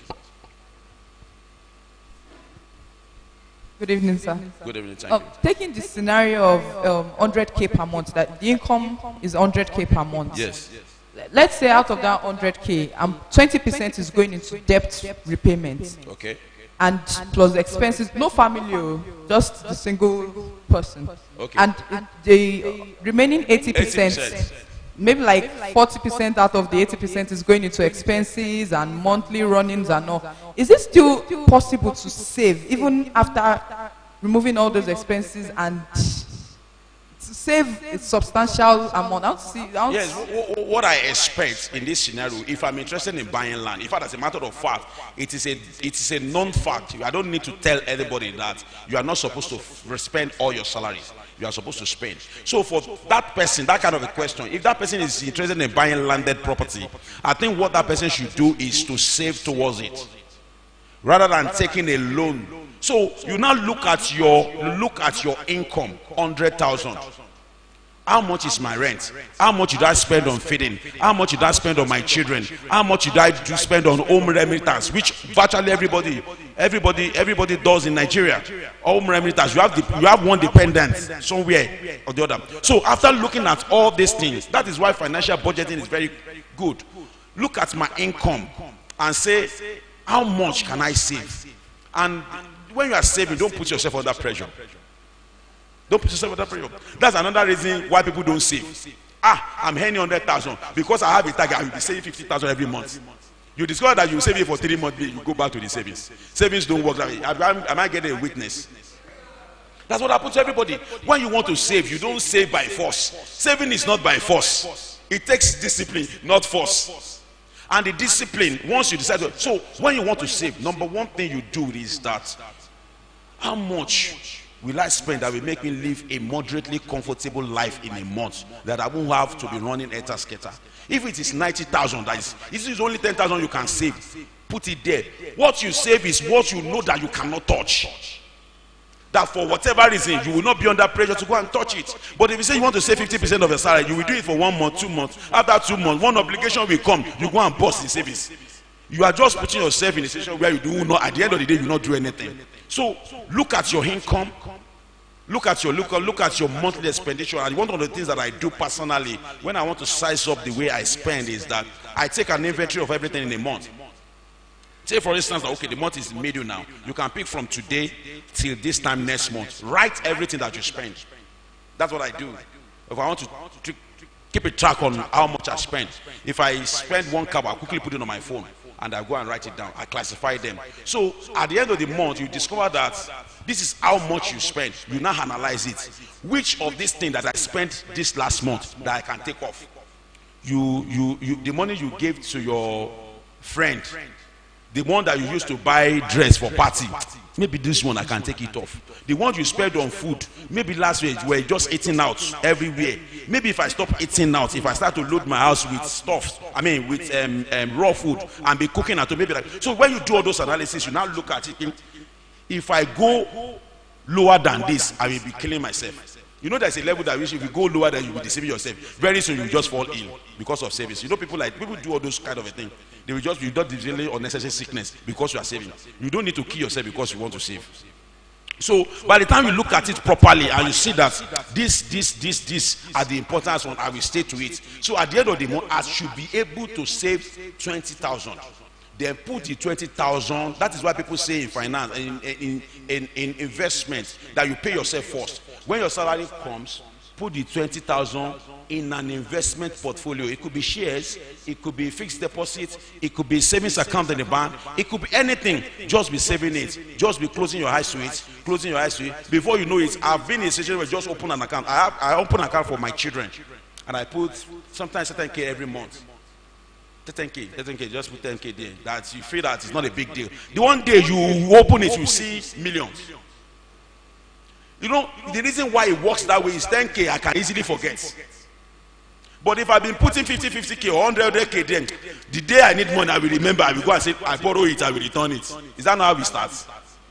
Good evening, sir. Good evening, thank you. Taking the scenario of 100K per month, that the income is 100K per month. Yes. Let's say out of that 100K, 20% is going into debt repayment. Okay. And plus expenses, no family, just the single person. Okay. And the remaining 80%, maybe like 40% out of the 80% is going into expenses and monthly runnings and all. Is it still possible to save even after removing all those expenses and to save a substantial amount? Yes, what I expect in this scenario, if I'm interested in buying land, in fact, as a matter of fact, it is a non-fact. I don't need to tell anybody that you are not supposed to spend all your salaries. You are supposed to spend. So for that person, that kind of a question, if that person is interested in buying landed property, I think what that person should do is to save towards it, rather than taking a loan. So you now look at your income, 100,000. How much is my rent? How much did I spend on feeding? How much did I spend on my children? How much did I spend on home remittance, which virtually everybody does in Nigeria? Home remittance. You have one dependent somewhere or the other. So after looking at all these things, that is why financial budgeting is very good. Look at my income and say, how much can I save? And when you are saving, don't put yourself under pressure. Don't put yourself under pressure. That's another reason why people don't save. I'm earning 100,000 because I have a target. I will be saving 50,000 every month. You discover that you save it for 3 months, you go back to the savings. Savings don't work that way. Am I getting a witness? That's what happens to everybody. When you want to save, you don't save by force. Saving is not by force. It takes discipline, not force. And the discipline, once you decide to, so when you want to save, number one thing you do is that, how much will I spend that will make me live a moderately comfortable life in a month, that I won't have to be running etta-sketa? If it is 90,000, this is only 10,000 you can save. Put it there. What you save is what you know that you cannot touch. That for whatever reason, you will not be under pressure to go and touch it. But if you say you want to save 50% of your salary, you will do it for 1 month, 2 months. After 2 months, one obligation will come. You go and bust in savings. You are just putting yourself in a situation where you do not, at the end of the day, you will not do anything. So look at your income. Look at your monthly expenditure. And one of the things that I do personally when I want to size up the way I spend is that I take an inventory of everything in a month. Say for instance, okay, the month is middle now. You can pick from today till this time next month. Write everything that you spend. That's what I do. If I want to keep a track on how much I spend. If I spend 1 cup, I'll quickly put it on my phone and I go and write it down. I classify them. So at the end of the month, you discover that this is how much you spend. You now analyze it. Which of these things that I spent this last month that I can take off? The money you gave to your friend, the one that you used to buy dress for party, maybe this one I can take it off. The one you spent on food, maybe last week you were just eating out everywhere. Maybe if I stop eating out, if I start to load my house with stuff, with raw food and be cooking at home, maybe like. So when you do all those analysis, you now look at it. If I go lower than this, I will be killing myself. You know there's a level that if you go lower, then you will be deceiving yourself. Very soon you just fall ill because of savings. You know people do all those kind of a thing. They will just, you don't delay unnecessary sickness because you are saving. You don't need to kill yourself because you want to save. So by the time you look at it properly and you see that this are the important one, I will stay to it. So at the end of the month, I should be able to save 20,000. Then put the 20,000. That is why people say in finance, in investment, that you pay yourself first. When your salary comes, put the 20,000 in an investment portfolio. It could be shares, it could be fixed deposit, it could be savings account in the bank, it could be anything. Just be saving it. Just be closing your eyes to it. Closing your eyes to it. Before you know it, I've been in a situation where I just open an account. I open an account for my children, and I put sometimes 10K every month. 10K, just put 10K there. That you feel that it's not a big deal. The one day you open it, you see millions. You know, the reason why it works that way is 10K I can easily forget. But if I've been putting 50K or 100K, then the day I need money, I will remember. I will go and say, I borrow it, I will return it. Is that not how we start?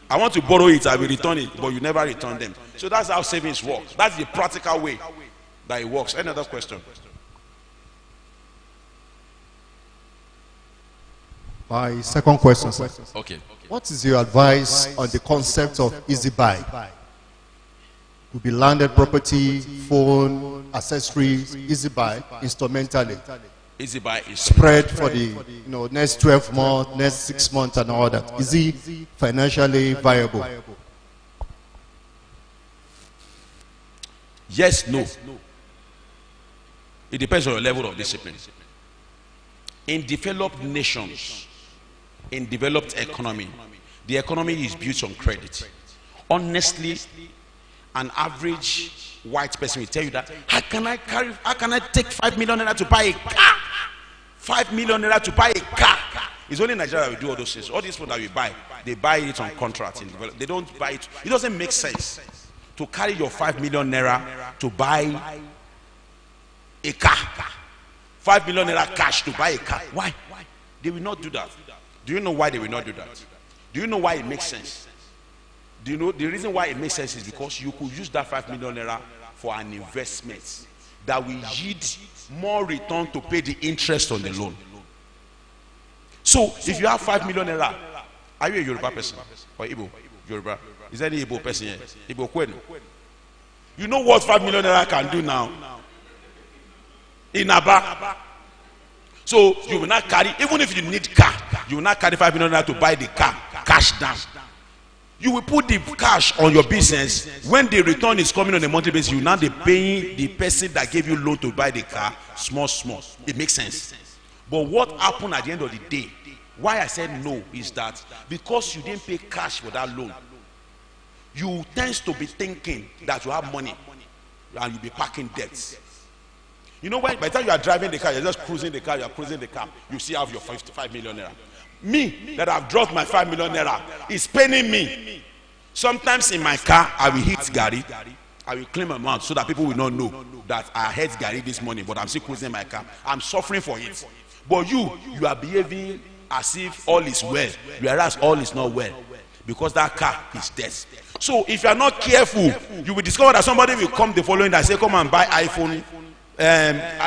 I want to borrow it, I will return it, but you never return them. So that's how savings work. That's the practical way that it works. Any other question? My second question, sir. Okay. What is your advice on the concept of easy buy? Could be landed property, phone, accessories, easy buy, instrumentally. Easy buy is spread for the next 12 months, next 6 months, and all that. Is it financially viable? Yes, no. It depends on your level of discipline. In developed nations, in developed economy, the economy is built on credit. Honestly, an average white person will tell you that, how can I take 5 million naira to buy a car? 5 million naira to buy a car. It's only Nigeria that will do all those things. All these people that we buy, they buy it on contract. They don't buy it. It doesn't make sense to carry your 5 million naira to buy a car. 5 million naira cash to buy a car. Why? They will not do that. Do you know why they will not do that? Do you know why it makes sense? Do you know the reason why it makes sense is because you could use that 5 million naira for an investment that will yield more return to pay the interest on the loan. So if you have 5 million naira, are you a Yoruba person or Igbo? Yoruba? Is there any Igbo person here? Igbo Kwenu? You know what 5 million naira can do now? In Aba. So you will not carry, even if you need car, you will not carry 5 million naira to buy the car, cash down. You will put the cash on your business. When the return is coming on a monthly basis, you will now be paying the person that gave you loan to buy the car small. It makes sense. But what happened at the end of the day, why I said no, is that because you didn't pay cash for that loan, you tend to be thinking that you have money and you'll be packing debts. You know, by the time you are driving the car, you're just cruising the car, you still have your 5 million naira. Me, that I've dropped my 5 million naira, is paining me. Sometimes in my car, I will hit Gary. I will clean my mouth so that people will not know that I hit Gary this morning, but I'm still cruising my car. I'm suffering for it. But you are behaving as if all is well, whereas all is not well, because that car is dead. So if you are not careful, you will discover that somebody will come the following day and say, come and buy iPhone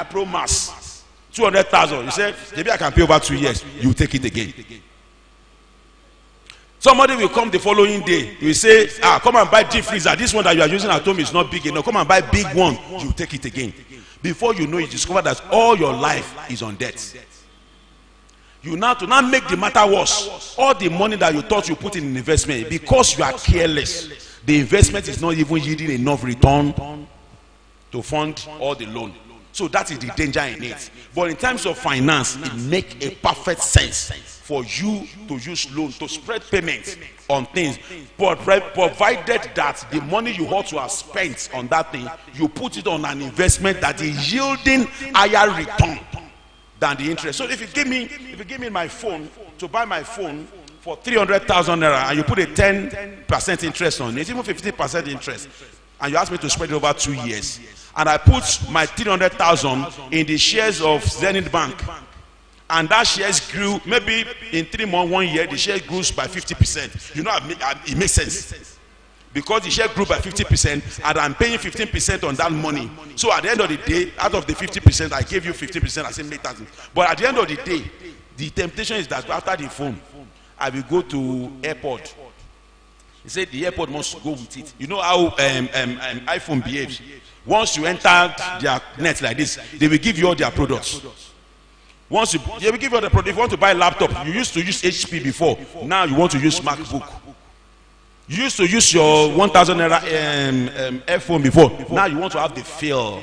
Pro Max 200,000. You say, maybe I can pay over 2 years. You take it again. Somebody will come the following day. You say, come and buy deep freezer. This one that you are using at home is not big enough. Come and buy big one. You take it again. Before you know, you discover that all your life is on debt. You now to not make the matter worse. All the money that you thought you put in an investment, because you are careless, the investment is not even yielding enough return to fund all the loan. So that is the danger in it. But in terms of finance, it makes a perfect sense for you to use loan to spread payment on things, but provided that the money you ought to have spent on that thing, you put it on an investment that is yielding higher return than the interest. So if you give me my phone to buy my phone for 300,000 naira, and you put a 10% interest on it, even 15% interest, and you ask me to spread it over 2 years, and I put my 300,000 in the shares of Zenith Bank, and that shares grew, maybe in 3 months, 1 year, the share grew by 50%. You know, it makes sense. Because the share grew by 50%, and I'm paying 15% on that money. So at the end of the day, out of the 50%, I gave you 50%, I said make that. But at the end of the day, The temptation is that after the phone, I will go to airport. He said the airport must go with it. You know how iPhone behaves. Once you enter their net like this, they will give you all their products. Once they will give you all the product. If you want to buy a laptop, you used to use HP before. Now you want to use MacBook. You used to use your 1,000 naira iPhone before. Now you want to have the feel.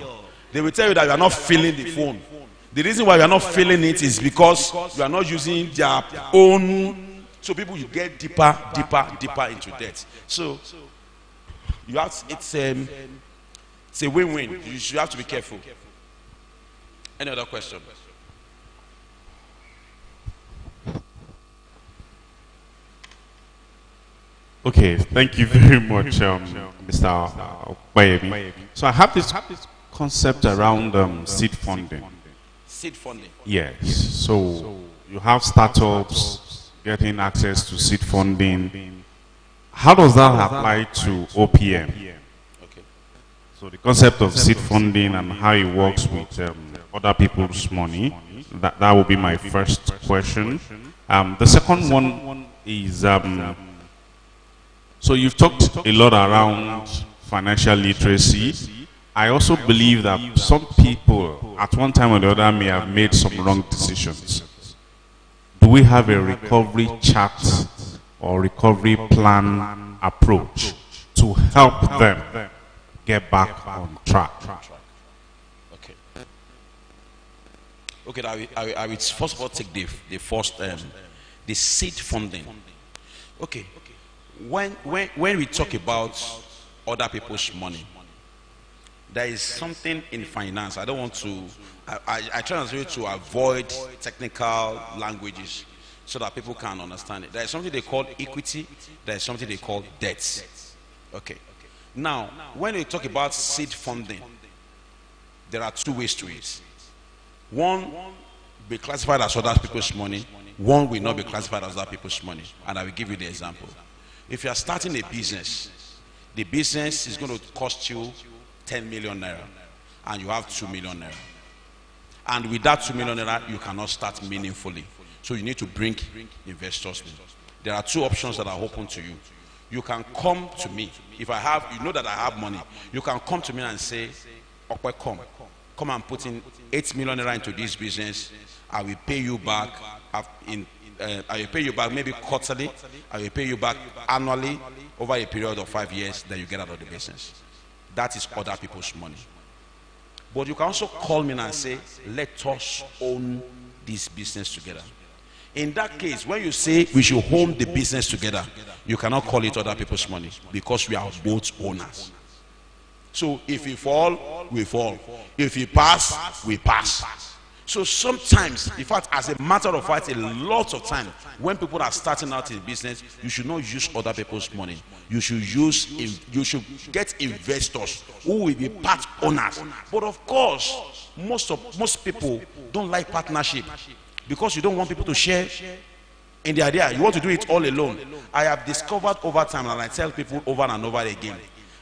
They will tell you that you are not feeling the phone. The reason why you are not feeling it is because you are not using their own. So people, you get deeper into debt. So you have it's a win-win. You have to be careful. Any other question? Okay, thank you very much, Mr. Bayemi. So I have this concept around seed funding. Seed funding? Yes. So you have startups getting access to seed funding. How does that apply to OPM? Okay. So the concept of seed funding and how it works with other people's money, that will be my first question. The second one is, so you've talked a lot around financial literacy. I also believe that some people at one time or the other may have made some wrong decisions. Do we have a recovery chart or recovery plan approach to help them get back on track? Okay. Okay, I will first of all take the first, the seed funding. Okay. When we talk about other people's money, there is something in finance. I don't want to, I try to avoid technical languages so that people can understand it. There is something they call equity, there is something they call debt. Okay. Now, when we talk about seed funding, there are two ways to it. One be classified as other people's money, one will not be classified as other people's money. And I will give you the example. If you are starting a business, the business is going to cost you 10 million naira and you have 2 million naira. And with that 2 million naira, you cannot start meaningfully. So you need to bring investors in. There are two options that are open to you. You can come to me. If I have, you know that I have money. You can come to me and say, okay, come and put in 8 million naira into this business. I will pay you back I will pay you back maybe quarterly. I will pay you back annually over a period of 5 years. Then you get out of the business. That is other people's money. But you can also call me and say, let us own this business together. In that case, when you say we should own the business together, you cannot call it other people's money because we are both owners. So if we fall, we fall. If we pass, we pass. So sometimes, in fact, as a matter of fact, a lot of time, when people are starting out in business, you should not use other people's money. You should get investors who will be part owners. But of course, most people don't like partnership because you don't want people to share in the idea. You want to do it all alone. I have discovered over time, and I tell people over and over again,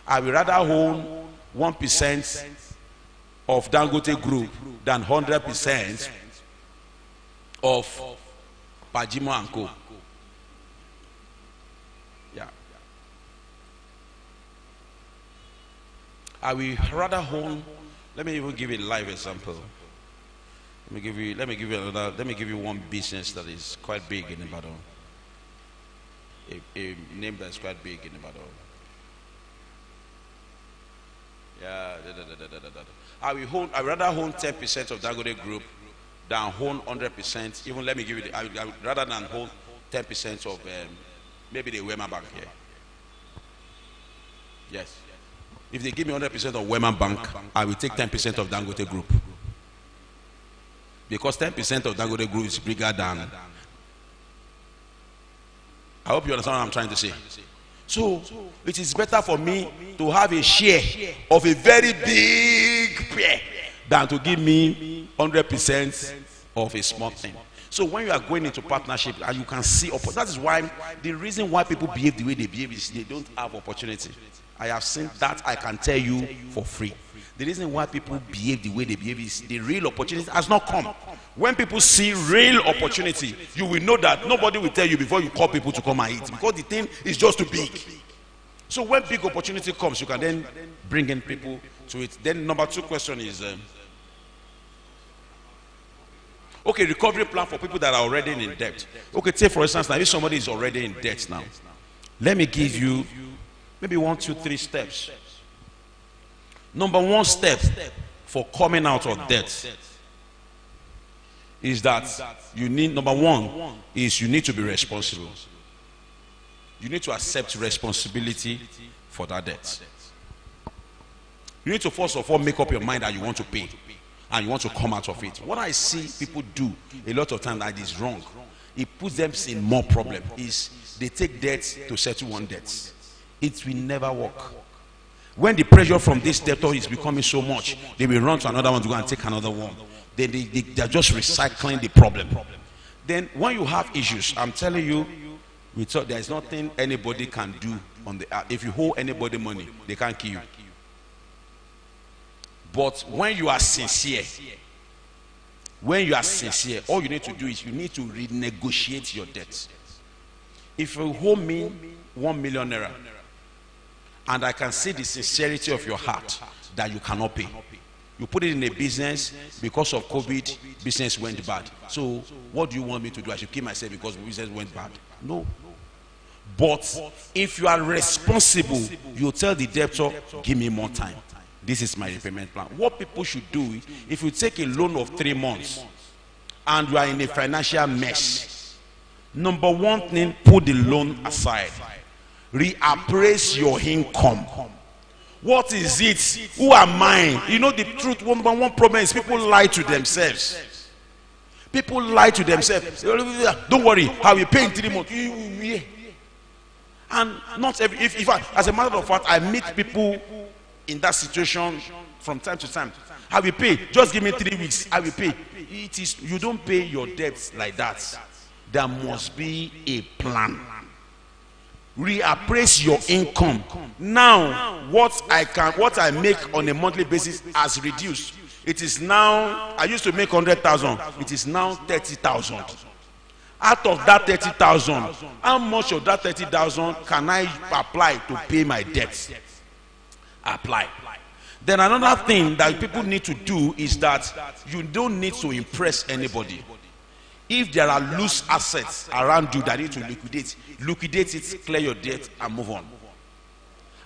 I will rather own 1% of Dangote Group than 100% of Pajimo and Co. Yeah. I will rather own. Let me even give you a live example. Let me give you one business that is quite big in Ibadan. A name that is quite big in Ibadan. Yeah. I will rather own 10% of Dangote Group than own 100%. Even let me give you I would rather than own 10% of maybe the Wema Bank here. Yes. If they give me 100% of Wema Bank, I will take 10% of Dangote Group. Because 10% of Dangote Group is bigger than. I hope you understand what I'm trying to say. So it is better for me to have a share of a very big pair than to give me 100% of a small thing. So when you are going into partnership and you can see, that is why the reason why people behave the way they behave is they don't have opportunity. I have seen that, I can tell you for free. The reason why people behave the way they behave is the real opportunity has not come. When people see real opportunity, you will know that nobody will tell you before you call people to come and eat, because the thing is just too big. So when big opportunity comes, you can then bring in people to it. Then number 2 question is, okay, recovery plan for people that are already in debt. Okay, take for instance, now if somebody is already in debt now, let me give you maybe 1, 2, 3 steps. Number 1 step for coming out of debt is that you need, number 1 is you need to be responsible. You need to accept responsibility for that debt. You need to first of all make up your mind that you want to pay and you want to come out of it. What I see people do a lot of times that is wrong, it puts them in more problem, is they take debt to settle one debt. It will never work. When the pressure from this debtor is becoming so much, they will run to another one to go and take another one. Then they are just recycling the problem. Then when you have issues, I'm telling you, we thought there is nothing anybody can do on the earth. If you owe anybody money, they can't kill you. But when you are sincere, all you need to do is you need to renegotiate your debt. If you owe me 1 million naira and I can see the sincerity of your heart that you cannot pay, you put it in a business, because of COVID, business went bad. So what do you want me to do? I should kill myself because business went bad? No. But if you are responsible, you tell the debtor, give me more time. This is my repayment plan. What people should do is, if you take a loan of 3 months and you are in a financial mess, number 1 thing, put the loan aside. Reappraise your income. What is it? Who am I? You know the truth. Number 1 problem is people lie to themselves. People lie to themselves. Don't worry, I will pay in 3 months. And not every, if as a matter of fact, I meet people in that situation from time to time. I will pay. Just give me 3 weeks. I will pay. It is, you don't pay your debts like that. There must be a plan. Reappraise your income. Now, what I make on a monthly basis has reduced. It is now, I used to make 100,000. It is now 30,000. Out of that 30,000, how much of that 30,000 can I apply to pay my debts? Apply. Then another thing that people need to do is that you don't need to impress anybody. If there are loose assets around you that need to liquidate it, clear your debt and move on.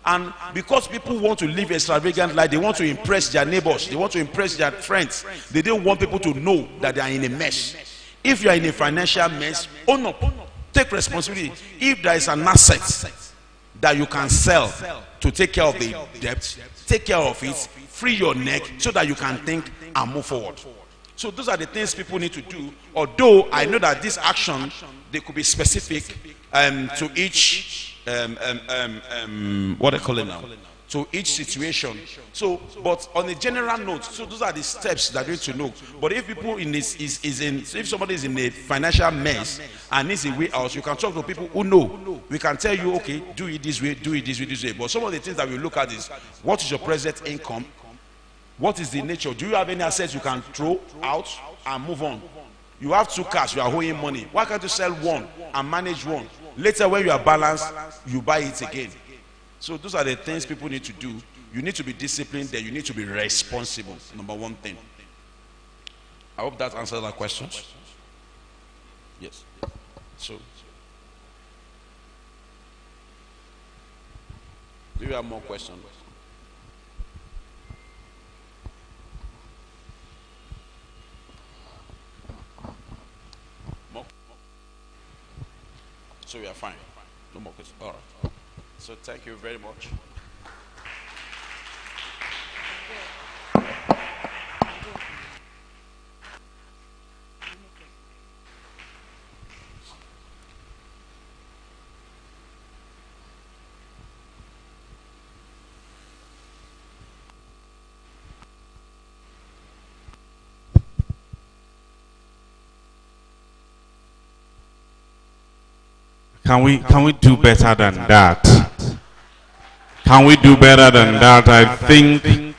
And because people want to live extravagant life, they want to impress their neighbors, they want to impress their friends, they don't want people to know that they are in a mess. If you are in a financial mess, own up, take responsibility. If there is an asset that you can sell to take care of the debt, take care of it, free your neck so that you can think and move forward. So those are the things people need to do. Although I know that this action, they could be specific to each what they call it now, to each situation. So, but on a general note, so those are the steps that you need to know. But if people in this if somebody is in a financial mess and needs a way out, you can talk to people who know. We can tell you, okay, do it this way, do it this way, this way. But some of the things that we look at is, what is your present income? What is the nature? Do you have any assets you can throw out and move on? You have 2 cars, you are owing money. Why can't you sell one and manage one? Later when you are balanced, you buy it again. So those are the things people need to do. You need to be disciplined, then you need to be responsible. Number 1 thing. I hope that answers that question. Yes. So, do you have more questions? More? So we are fine. No more questions. All right. So thank you very much. Can we do better than that? Can we do better than that? I think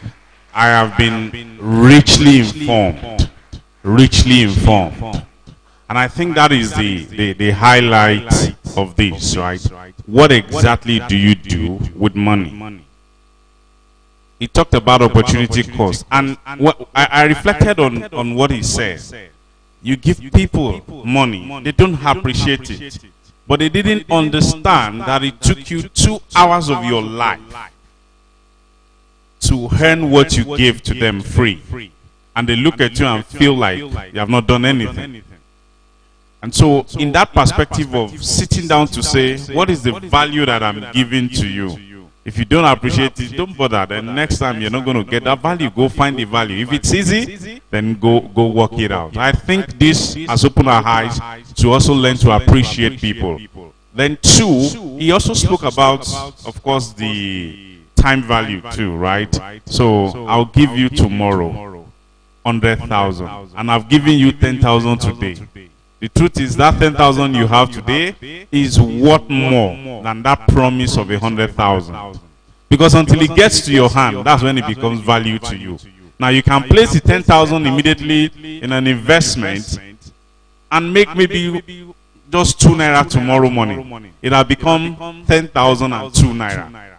I have been richly informed. richly informed. And I think that is the highlight of this, right? What exactly do you do with money? He talked about opportunity cost. And what, I reflected on what he said. You give people money, they don't appreciate it. But they didn't understand that it took you 2 hours of your life to earn what you gave to them free. And they look at you and feel like you have not done anything. And so in that perspective of sitting down to say, what is the value that I'm giving to you? If you don't appreciate it, don't bother. Then next time you're not going to get that value. Go find the value. If it's easy, then go work it out. I think this has opened our eyes to also learn to appreciate people. Then 2, he also spoke about, of course, the time value too, right? So I'll give you tomorrow 100,000, and I've given you 10,000 today. The truth is that 10,000 you have today is worth more than that promise of 100,000. Because until it gets to your hand, that's when it becomes value to you. Now you can place the 10,000 immediately in an investment and make maybe just 2 naira tomorrow morning. It will become 10,002 naira.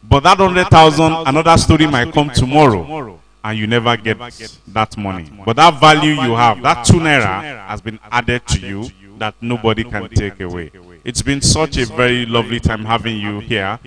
But that 100,000, another story might come tomorrow, and you never get that money. But that value you have, that 2 naira, has been added to you that nobody can take away. It's been such a very lovely time having you here.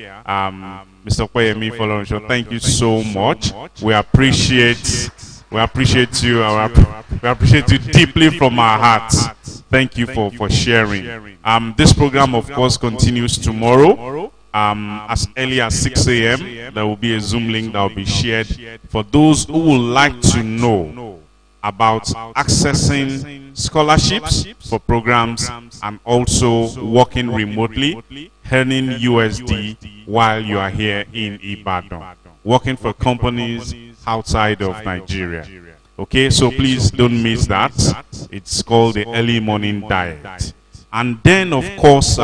Mr. Kweyemi Folorunsho, thank you so much. We appreciate you. We appreciate you deeply from our hearts. Thank you for sharing. This program, of course, continues tomorrow. As early as 6 a.m. there will be a Zoom link that will be shared for those who would like to know about accessing scholarships for programs and also working remotely, earning USD while you are here in Ibadan, working for companies outside of Nigeria. Okay, so please don't miss that. It's called the early morning diet. And then, of course,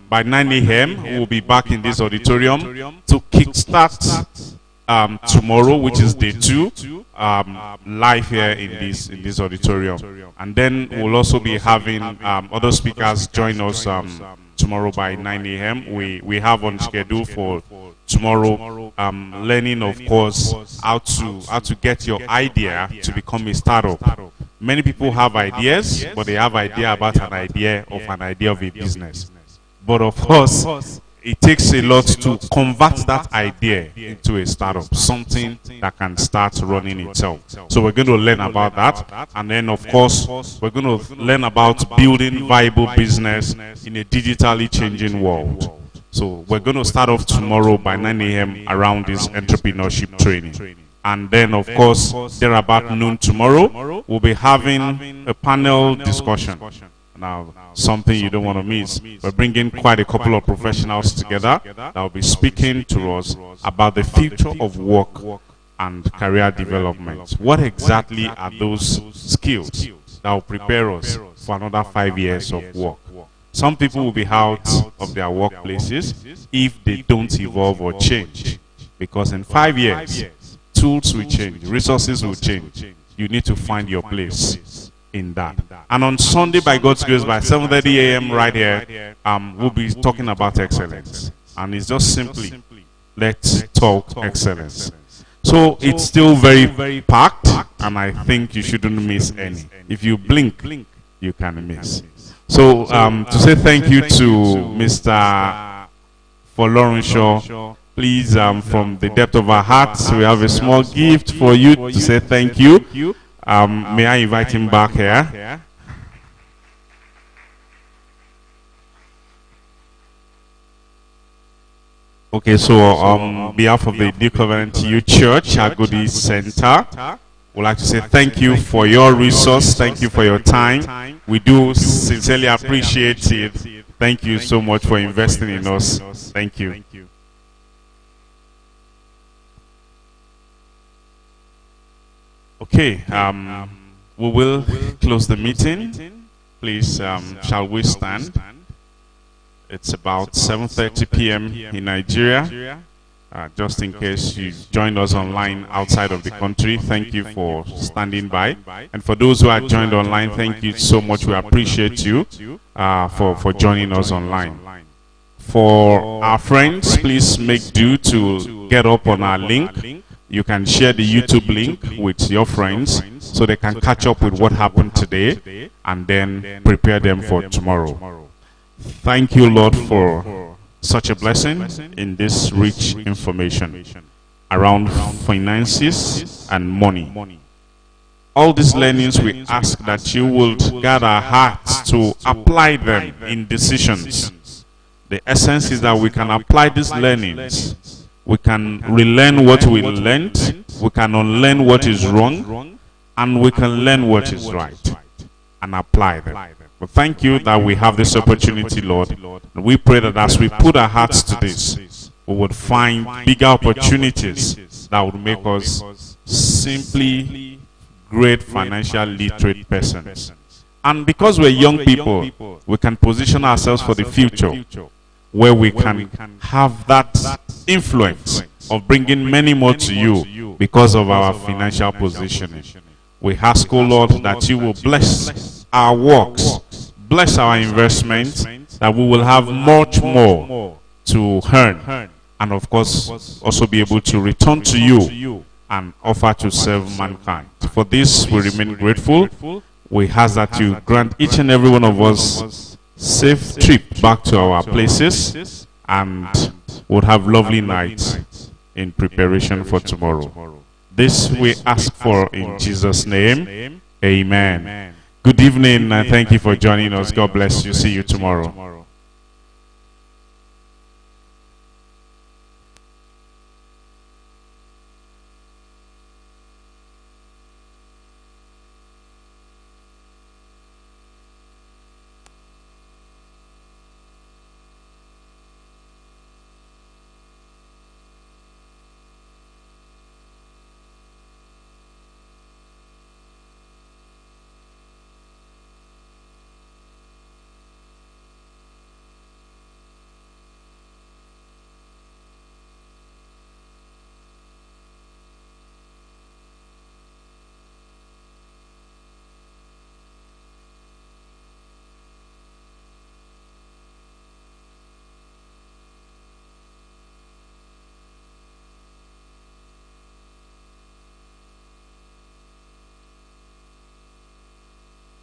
by 9 a.m., we'll be back in this auditorium to kickstart tomorrow, which is day 2, live here in this auditorium. And then we'll also be having other speakers join us tomorrow by 9 a.m. We have on schedule for tomorrow learning, of course, how to get your idea to become a startup. Many people have ideas, but they have idea about an idea of a business. But of course, it takes a lot to convert that idea into a startup, something that can start running itself. So we're going to learn about that. And then, of course, we're going to learn about building viable business in a digitally changing world. So we're going to start off tomorrow by 9 a.m. around this entrepreneurship training. And then, of course, there about noon tomorrow, we'll be having a panel discussion. Now, something you don't want to miss. We're bringing quite a couple of professionals together that will be speaking to us about the future of work and career development. What exactly are those skills that will prepare us for another 5 years of work? Some people will be out of their workplaces if they don't evolve or change. Because in 5 years, tools will change, resources will change. You need to find your place in that. And on Sunday, by God's grace, by 7:30 a.m. right here, we'll be talking about excellence. And it's just simply, let's talk excellence. So it's still very, very packed, and I think you shouldn't miss any. If you blink, you can miss. So to say thank you to Mr. Folorunsho, please, from the depth of our hearts, we have a small gift for you to say thank you. May I invite him back here? Okay, so on behalf of the New Covenant Youth Church, Agodi Center, we'd like to say thank you for your resource. Thank you for your time. We do sincerely appreciate it. Thank you so much for investing in us. Thank you. Okay, we will close the meeting. Please, shall we stand? It's about 7:30 p.m. in Nigeria. Just in case you joined us online outside of the country, thank you for standing by. And for those who are joined online, thank you so much. We appreciate you for joining us online. For our friends, please make do to get up on our link. You can share the YouTube link with your friends so they can catch up with what happened today and then prepare them for tomorrow. Thank you, Lord, for such a blessing in this rich information around finances and money. All these learnings, we ask that you will guide our hearts to apply them in decisions. The essence is that we can apply these learnings. We can relearn what we learned, we can unlearn what is wrong, and we can learn what is right and apply them. But thank you that we have this opportunity, Lord. And we pray that as we put our hearts to this, we would find bigger opportunities that would make us simply great financial literate persons. And because we're young people, we can position ourselves for the future, where we can have that influence of bringing many more to you because of our financial positioning. We ask, O Lord, that you will bless our works, bless our investments, that we will have much more to earn, and of course also be able to return to you and offer to serve mankind. For this we remain grateful. We ask that you grant each and every one of us safe trip back to our places, and would have lovely nights in preparation for tomorrow. This we ask for in Jesus' name. Amen. Good evening, and thank you for joining us. God bless you. See you tomorrow.